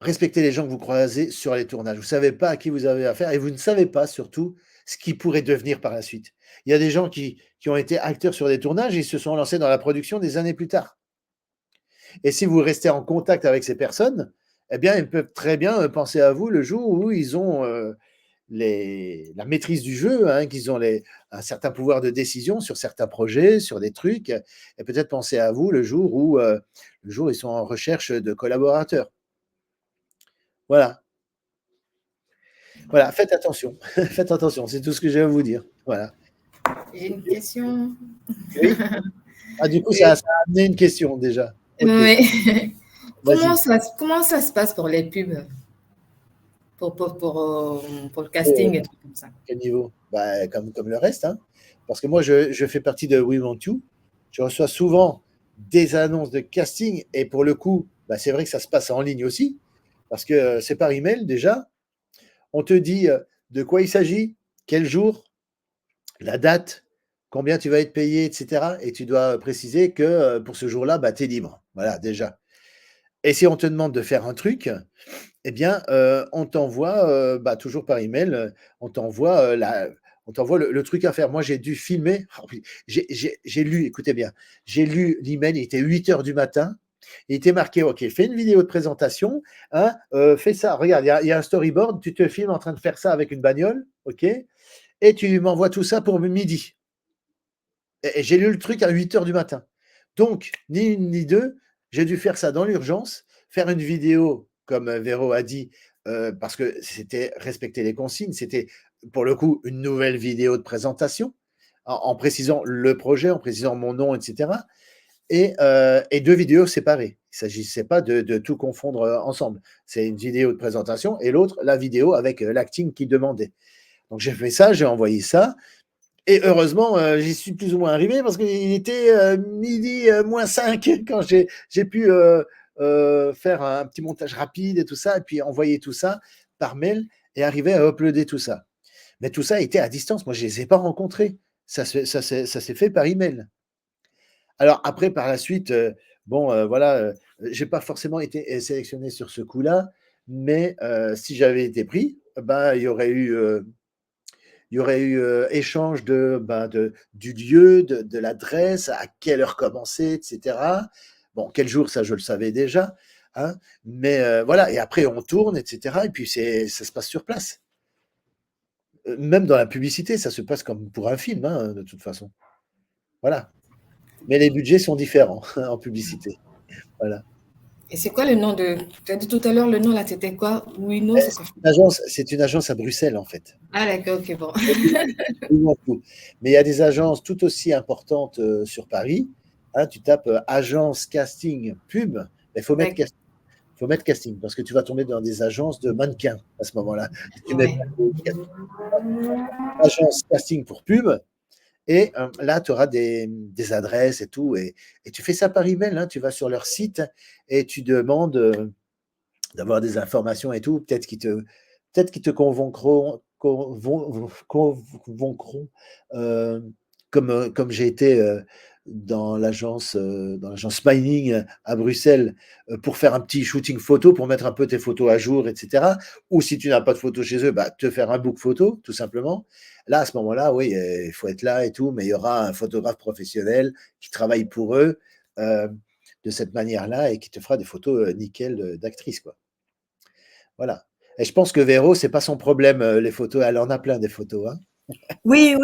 respectez les gens que vous croisez sur les tournages. Vous ne savez pas à qui vous avez affaire et vous ne savez pas surtout ce qui pourrait devenir par la suite. Il y a des gens qui ont été acteurs sur des tournages et ils se sont lancés dans la production des années plus tard. Et si vous restez en contact avec ces personnes, eh bien, ils peuvent très bien penser à vous le jour où ils ont la maîtrise du jeu, hein, qu'ils ont un certain pouvoir de décision sur certains projets, sur des trucs, et peut-être penser à vous le jour où ils sont en recherche de collaborateurs. Voilà. Voilà, faites attention. Faites attention, c'est tout ce que j'ai à vous dire. Voilà. J'ai une question. Oui. Ah, du coup, ça a amené une question déjà. Okay. Oui. Comment ça se passe pour les pubs? Pour le casting et tout comme ça. Quel niveau? Bah, comme le reste. Hein. Parce que moi, je fais partie de We Want You. Je reçois souvent des annonces de casting. Et pour le coup, bah, c'est vrai que ça se passe en ligne aussi. Parce que c'est par email déjà. On te dit de quoi il s'agit, quel jour, la date, combien tu vas être payé, etc. Et tu dois préciser que pour ce jour-là, bah, tu es libre. Voilà, déjà. Et si on te demande de faire un truc, eh bien, on t'envoie, toujours par email, on t'envoie le truc à faire. Moi, j'ai dû filmer. J'ai lu, écoutez bien, j'ai lu l'email, il était 8 h du matin. Il était marqué, OK, fais une vidéo de présentation, hein, fais ça. Regarde, il y a un storyboard, tu te filmes en train de faire ça avec une bagnole, OK, et tu m'envoies tout ça pour midi. Et j'ai lu le truc à 8 h du matin. Donc, ni une ni deux, j'ai dû faire ça dans l'urgence, faire une vidéo, comme Véro a dit, parce que c'était respecter les consignes. C'était, pour le coup, une nouvelle vidéo de présentation, en précisant le projet, en précisant mon nom, etc. Et 2 vidéos séparées. Il ne s'agissait pas de tout confondre ensemble. C'est une vidéo de présentation et l'autre, la vidéo avec l'acting qui demandait. Donc, j'ai fait ça, j'ai envoyé ça. Et heureusement, j'y suis plus ou moins arrivé parce qu'il était midi moins 5 quand j'ai pu faire un petit montage rapide et tout ça, et puis envoyer tout ça par mail et arriver à uploader tout ça. Mais tout ça était à distance. Moi, je ne les ai pas rencontrés. Ça s'est fait par email. Alors après, par la suite, voilà, je n'ai pas forcément été sélectionné sur ce coup-là, mais si j'avais été pris, ben, il y aurait eu échange du lieu, de l'adresse, à quelle heure commencer, etc. Bon, quel jour, ça, je le savais déjà. Hein, mais voilà, et après, on tourne, etc. Et puis, ça se passe sur place. Même dans la publicité, ça se passe comme pour un film, hein, de toute façon. Voilà. Mais les budgets sont différents en publicité. Voilà. Et c'est quoi le nom de… Tu as dit tout à l'heure, le nom là, c'était quoi? Wino, c'est quoi? C'est une agence à Bruxelles, en fait. Ah d'accord, ok, bon. Mais il y a des agences tout aussi importantes sur Paris. Hein, tu tapes agence casting pub, mais il faut mettre casting. Faut mettre casting parce que tu vas tomber dans des agences de mannequins à ce moment-là. Tu mets agence casting pour pub et là, tu auras des adresses et tout. Et tu fais ça par email. Hein, tu vas sur leur site et tu demandes d'avoir des informations et tout. Peut-être qu'ils te convaincront comme j'ai été dans l'agence Smiling à Bruxelles pour faire un petit shooting photo, pour mettre un peu tes photos à jour, etc. Ou si tu n'as pas de photos chez eux, bah, te faire un book photo, tout simplement. Là, à ce moment-là, oui, il faut être là et tout, mais il y aura un photographe professionnel qui travaille pour eux de cette manière-là et qui te fera des photos nickel d'actrice, quoi. Voilà. Et je pense que Véro, c'est pas son problème, les photos. Elle en a plein des photos. Hein. Oui,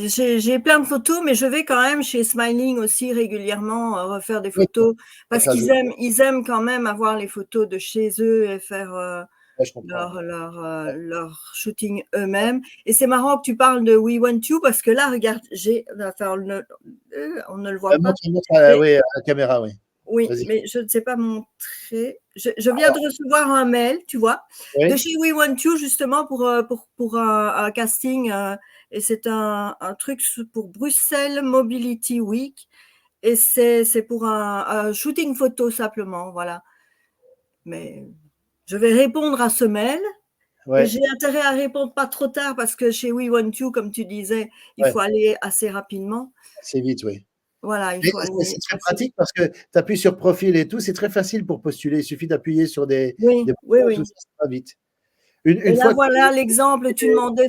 j'ai plein de photos, mais je vais quand même chez Smiling aussi régulièrement refaire des photos parce qu'ils aiment quand même avoir les photos de chez eux et faire leur shooting eux-mêmes. Et c'est marrant que tu parles de We Want You parce que là, regarde, on ne le voit pas. Oui, à la caméra, oui. Oui, mais je ne sais pas montrer. Je viens de recevoir un mail, tu vois, de chez We Want You justement pour un casting. Et c'est un truc pour Bruxelles Mobility Week. Et c'est pour un shooting photo simplement, voilà. Mais je vais répondre à ce mail. Ouais. J'ai intérêt à répondre pas trop tard parce que chez We Want You, comme tu disais, il faut aller assez rapidement. Assez vite, oui. Voilà, c'est très pratique parce que tu appuies sur profil et tout, c'est très facile pour postuler. Il suffit d'appuyer sur des boutons, tout ça va vite. Et là, voilà l'exemple. Tu demandais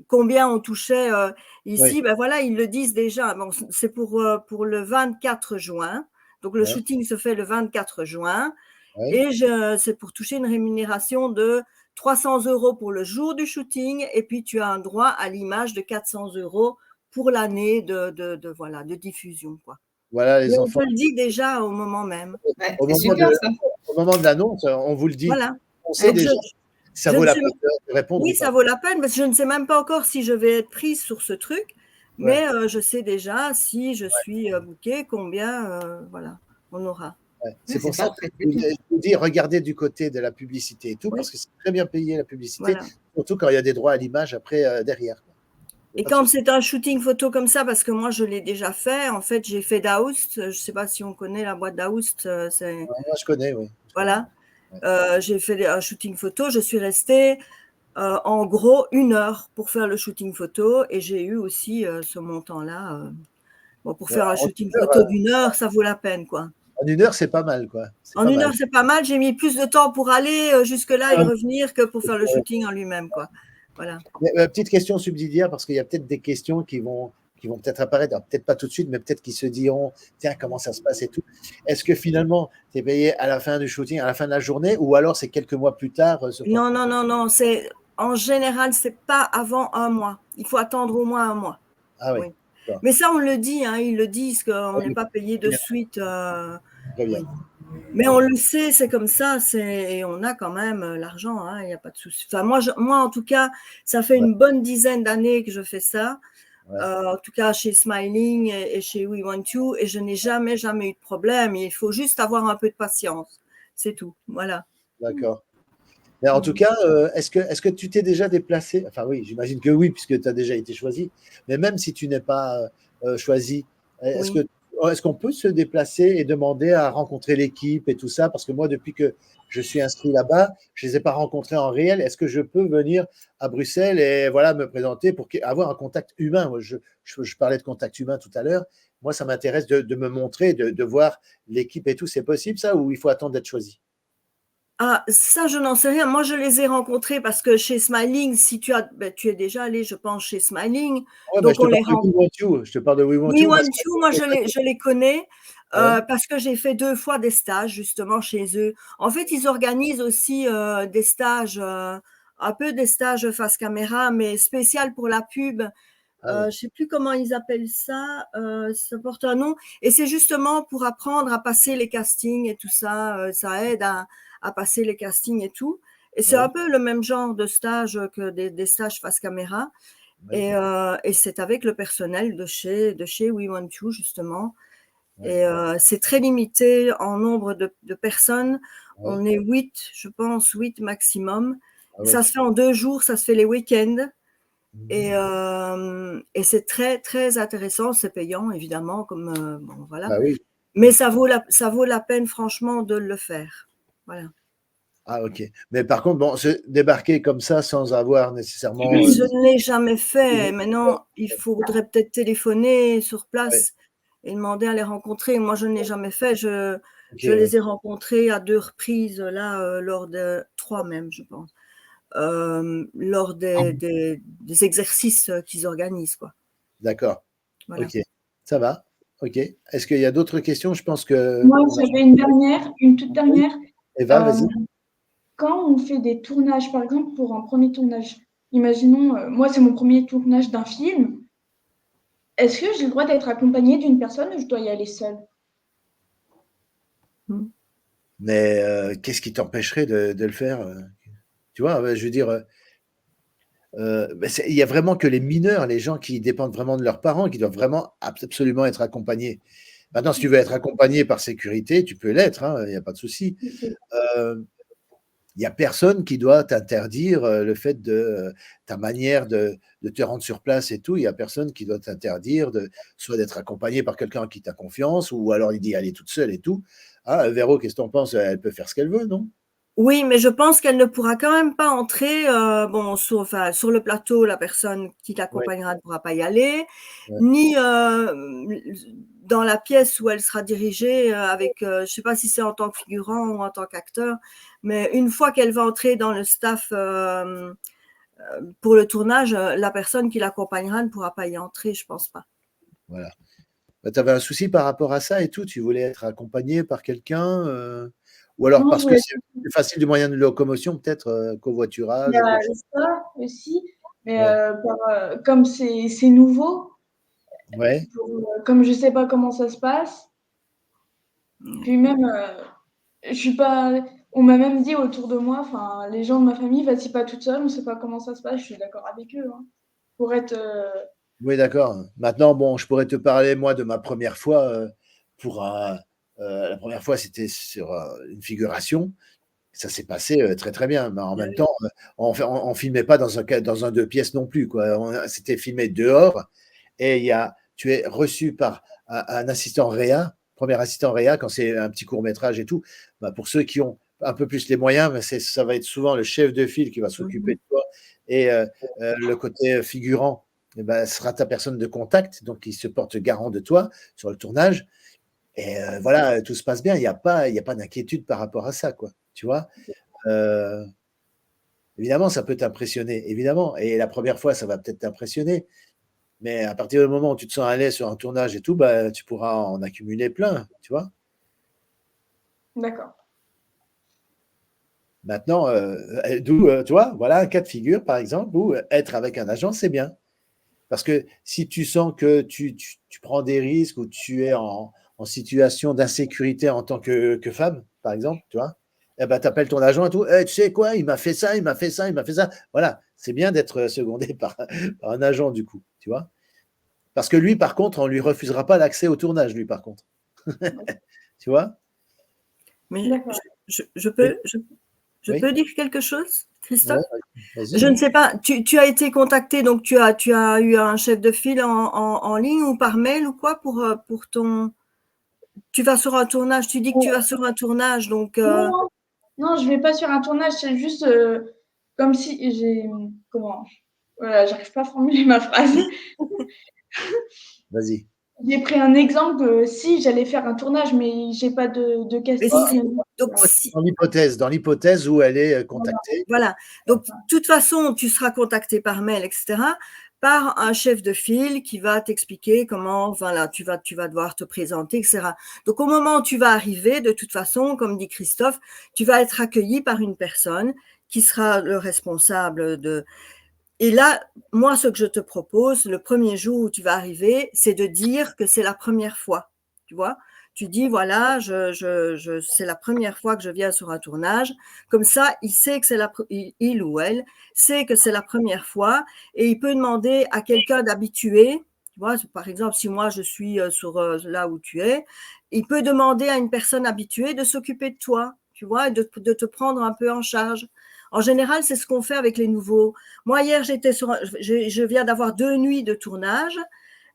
combien on touchait ici. Ben voilà, ils le disent déjà. Bon, c'est pour le 24 juin. Donc, le shooting se fait le 24 juin. Et c'est pour toucher une rémunération de 300 € pour le jour du shooting. Et puis, tu as un droit à l'image de 400 € pour l'année de diffusion, quoi. Voilà, les enfants. On te le dit déjà au moment même. Au moment de l'annonce, on vous le dit. Voilà. On sait déjà. Ça vaut la peine de répondre. Oui, ça vaut la peine, parce que je ne sais même pas encore si je vais être prise sur ce truc, mais je sais déjà si je suis bookée, combien voilà, on aura. Ouais. C'est pour ça que je vous dis, regardez du côté de la publicité et tout, parce que c'est très bien payé la publicité, surtout quand il y a des droits à l'image après derrière. Et quand c'est un shooting photo comme ça, parce que moi je l'ai déjà fait, en fait j'ai fait Daoust, je ne sais pas si on connaît la boîte Daoust. Moi je connais, oui. Voilà, j'ai fait un shooting photo, je suis restée en gros 1 heure pour faire le shooting photo et j'ai eu aussi ce montant-là. Pour faire un shooting photo d'1 heure, ça vaut la peine, quoi. En 1 heure, c'est pas mal, quoi. En 1 heure, c'est pas mal. J'ai mis plus de temps pour aller jusque-là et revenir que pour faire le shooting en lui-même, quoi. Voilà. Petite question subsidiaire, parce qu'il y a peut-être des questions qui vont qui vont peut-être apparaître, alors peut-être pas tout de suite, mais peut-être qu'ils se diront, tiens, comment ça se passe et tout. Est-ce que finalement, tu es payé à la fin du shooting, à la fin de la journée, ou alors c'est quelques mois plus tard Non, non, non, non. En général, c'est pas avant un mois. Il faut attendre au moins un mois. Ah oui. Oui. Mais ça, on le dit, hein, ils le disent qu'on n'est Oui, pas payé de bien. suite. Très bien. Oui. Mais on le sait, c'est comme ça, et on a quand même l'argent, hein, il n'y a pas de souci. Enfin, moi, en tout cas, ça fait une bonne dizaine d'années que je fais ça. Ouais. En tout cas, chez Smiling et chez We Want You, et je n'ai jamais eu de problème. Il faut juste avoir un peu de patience. C'est tout. Voilà. D'accord. Mais en tout cas, est-ce que tu t'es déjà déplacé? Enfin oui, j'imagine que oui, puisque tu as déjà été choisi. Mais même si tu n'es pas choisi, est-ce Oui. est-ce qu'on peut se déplacer et demander à rencontrer l'équipe et tout ça? Parce que moi, depuis que je suis inscrit là-bas, je ne les ai pas rencontrés en réel. Est-ce que je peux venir à Bruxelles et voilà, me présenter pour avoir un contact humain? Moi, je parlais de contact humain tout à l'heure. Moi, ça m'intéresse de me montrer, de voir l'équipe et tout. C'est possible ça ou il faut attendre d'être choisi? Ah, ça, je n'en sais rien. Moi, je les ai rencontrés parce que chez Smiling, si tu tu es déjà allé, je pense, chez Smiling. Ouais, Donc, je te on les parle de We rencontre. Want You. Je te parle de We Want We You Want parce que You, moi, je les connais ouais. parce que j'ai fait 2 fois des stages, justement, chez eux. En fait, ils organisent aussi des stages, un peu des stages face caméra, mais spécial pour la pub. Ah oui. Je sais plus comment ils appellent ça, ça porte un nom. Et c'est justement pour apprendre à passer les castings et tout ça. Ça aide à passer les castings et tout. Et c'est Ouais, un peu le même genre de stage que des stages face caméra. ouais, Et c'est avec le personnel de chez We Want You, justement. ouais, Et c'est très limité en nombre de personnes. ouais. On est 8, je pense, 8 maximum. Ah Et ouais. ça se fait en 2 jours, ça se fait les week-ends. Mhm. Et c'est très, très intéressant. C'est payant, évidemment, comme bon, voilà. Bah oui. Mais ça vaut la peine, franchement, de le faire. Voilà. Ah ok. Mais par contre, bon, se débarquer comme ça sans avoir nécessairement. Je ne l'ai jamais fait. Maintenant, il faudrait peut-être téléphoner sur Ouais, place et demander à les rencontrer. Moi, je ne l'ai jamais fait. ok, Je ouais. les ai rencontrés à 2 reprises, là, lors de 3 même, je pense, lors des exercices qu'ils organisent, quoi. D'accord. Voilà. Ok. Ça va. Ok. Est-ce qu'il y a d'autres questions? Je pense que Moi, on a. j'avais une dernière, une toute Oui. dernière. Eva, Euh, vas-y. Quand on fait des tournages, par exemple, pour un premier tournage, imaginons, moi, c'est mon premier tournage d'un film. Est-ce que j'ai le droit d'être accompagnée d'une personne ou je dois y aller seule? Mais qu'est-ce qui t'empêcherait de le faire? Tu vois, je veux dire, il y a vraiment que les mineurs, les gens qui dépendent vraiment de leurs parents, qui doivent vraiment absolument être accompagnés. Maintenant, si tu veux être accompagné par sécurité, tu peux l'être, hein, il n'y a pas de souci. Euh, Il n'y a personne qui doit t'interdire le fait de ta manière de te rendre sur place et tout. Il n'y a personne qui doit t'interdire soit d'être accompagné par quelqu'un en qui tu as confiance, ou alors il dit aller toute seule et tout. Ah, Véro, qu'est-ce que tu en penses? Elle peut faire ce qu'elle veut, non? Oui, mais je pense qu'elle ne pourra quand même pas entrer, bon, enfin, sur le plateau, la personne qui Oui, l'accompagnera ne pourra pas y aller, ouais, ni dans la pièce où elle sera dirigée avec, je ne sais pas si c'est en tant que figurant ou en tant qu'acteur, mais une fois qu'elle va entrer dans le staff pour le tournage, la personne qui l'accompagnera ne pourra pas y entrer, je pense pas. voilà. Bah, tu avais un souci par rapport à ça et tout? Tu voulais être accompagné par quelqu'un? Ou alors Non, je parce que voulais c'est plus facile du moyen de locomotion, peut-être il y covoiturage ou a quelque chose? ça aussi, mais Ouais, comme c'est nouveau, ouais, comme je sais pas comment ça se passe, puis même, je suis pas. On m'a même dit autour de moi, enfin, les gens de ma famille, vas-y pas toute seule, on sait pas comment ça se passe, je suis d'accord avec eux, hein. Pour être. oui, d'accord. Maintenant, bon, je pourrais te parler, moi, de ma première fois. Pour la première fois, c'était sur une figuration. Ça s'est passé très, très bien. Mais en même temps, on filmait pas dans un deux pièces non plus, quoi. C'était filmé dehors. Et tu es reçu par un assistant réa, premier assistant réa, quand c'est un petit court-métrage et tout. Bah, pour ceux qui ont un peu plus les moyens, bah, ça va être souvent le chef de file qui va s'occuper de toi. Et le côté figurant, eh ben, sera ta personne de contact, donc il se porte garant de toi sur le tournage. Et voilà, tout se passe bien. Il y a pas d'inquiétude par rapport à ça, quoi. Tu vois? Euh, Évidemment, ça peut t'impressionner, évidemment. Et la première fois, ça va peut-être t'impressionner. Mais à partir du moment où tu te sens à l'aise sur un tournage et tout, bah, tu pourras en accumuler plein, tu vois. D'accord. Maintenant, d'où, tu vois, voilà un cas de figure, par exemple, où être avec un agent, c'est bien. Parce que si tu sens que tu prends des risques ou tu es en situation d'insécurité en tant que femme, par exemple, tu vois, eh ben, tu appelles ton agent et tout, eh, tu sais quoi, il m'a fait ça, il m'a fait ça, il m'a fait ça. Voilà, c'est bien d'être secondé par un agent, du coup, tu vois. Parce que lui, par contre, on ne lui refusera pas l'accès au tournage, lui, par contre. Tu vois? Mais D'accord. je Oui, je oui, peux dire quelque chose, ouais, Christophe? vas-y, Je ne oui. sais pas, tu as été contacté, donc tu as eu un chef de file en ligne ou par mail ou quoi pour ton... Tu vas sur un tournage, tu dis que tu vas sur un tournage, donc Non, non, je vais pas sur un tournage, c'est juste comme si j'ai. Comment? Voilà, j'arrive pas à formuler ma phrase. Vas-y. J'ai pris un exemple si j'allais faire un tournage, mais j'ai pas de mais casting. si, donc si, Dans l'hypothèse où elle est contactée. voilà. Donc, de toute façon, tu seras contacté par mail, etc., par un chef de file qui va t'expliquer comment, voilà, tu vas devoir te présenter, etc. Donc, au moment où tu vas arriver, de toute façon, comme dit Christophe, tu vas être accueilli par une personne qui sera le responsable de... Et là, moi, ce que je te propose, le premier jour où tu vas arriver, c'est de dire que c'est la première fois, tu vois. Tu dis, voilà, c'est la première fois que je viens sur un tournage. Comme ça, il sait que il ou elle sait que c'est la première fois et il peut demander à quelqu'un d'habitué. Tu vois, par exemple, si moi je suis sur là où tu es, il peut demander à une personne habituée de s'occuper de toi, tu vois, et de te prendre un peu en charge. En général, c'est ce qu'on fait avec les nouveaux. Moi, hier, je viens d'avoir 2 nuits de tournage,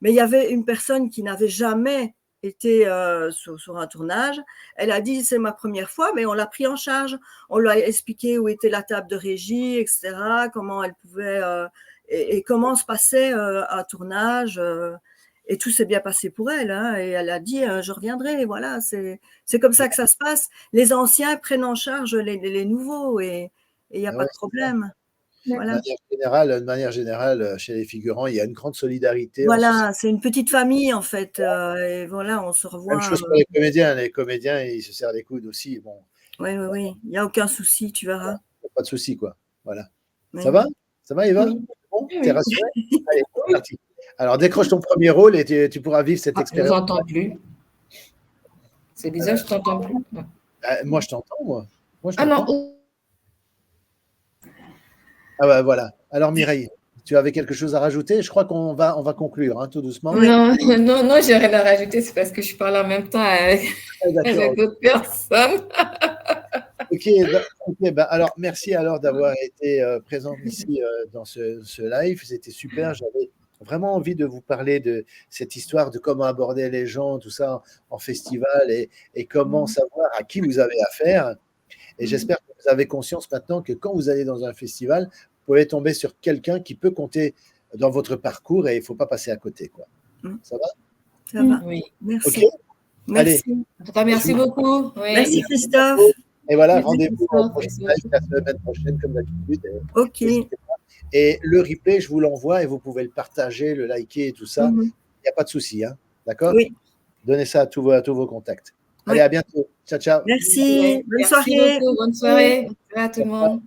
mais il y avait une personne qui n'avait jamais été sur un tournage. Elle a dit, c'est ma première fois, mais on l'a pris en charge. On lui a expliqué où était la table de régie, etc., comment elle pouvait, et comment se passait un tournage. Et tout s'est bien passé pour elle. Hein, et elle a dit, je reviendrai. Et voilà, c'est comme ça que ça se passe. Les anciens prennent en charge les nouveaux et il n'y a Ah pas ouais, de problème. Voilà. de manière générale, chez les figurants, il y a une grande solidarité. Voilà, c'est une petite famille en fait. Et voilà, on se Même revoit. chose pour les comédiens. Les comédiens, ils se serrent les coudes aussi. Bon, Oui, oui, oui. Il n'y a aucun souci, tu verras. pas de souci, quoi. Voilà. Oui, Ça va? oui. Ça va, Eva? Oui. Bon, Oui, t'es oui. rassurée? Allez, c'est Oui. parti. Alors, décroche ton premier rôle et tu pourras vivre cette Ah, je ne vous expérience. entends plus. C'est bizarre, je ne t'entends plus. Non. Moi, je t'entends, moi. Moi, je Ah non, t'entends. Ah bah, voilà. Alors, Mireille, tu avais quelque chose à rajouter? Je crois on va conclure, hein, tout doucement. Oui. non, non, non, j'ai rien à rajouter, c'est parce que je parle en même temps avec, Ah, d'accord. avec d'autres personnes. Ok, alors merci alors d'avoir été présente ici dans ce live. C'était super. J'avais vraiment envie de vous parler de cette histoire de comment aborder les gens, tout ça en festival et comment savoir à qui vous avez affaire. Et j'espère que vous avez conscience maintenant que quand vous allez dans un festival, vous pouvez tomber sur quelqu'un qui peut compter dans votre parcours et il ne faut pas passer à côté, quoi. Ça va? Ça va. Oui. Ok. Merci. Allez. Merci. En tout cas, merci beaucoup. Oui. Merci Christophe. Et voilà, Merci, rendez-vous au Christophe. prochain Merci live la semaine prochaine, comme d'habitude. Ok. N'hésitez pas. Et le replay, je vous l'envoie et vous pouvez le partager, le liker et tout ça. Mhm. Il n'y a pas de souci. Hein. D'accord? Oui. Donnez ça à tous vos contacts. Allez, Oui. à bientôt. Ciao, ciao. Merci. Bonne Merci soirée. beaucoup. Bonne soirée. Bonne soirée à tout le monde.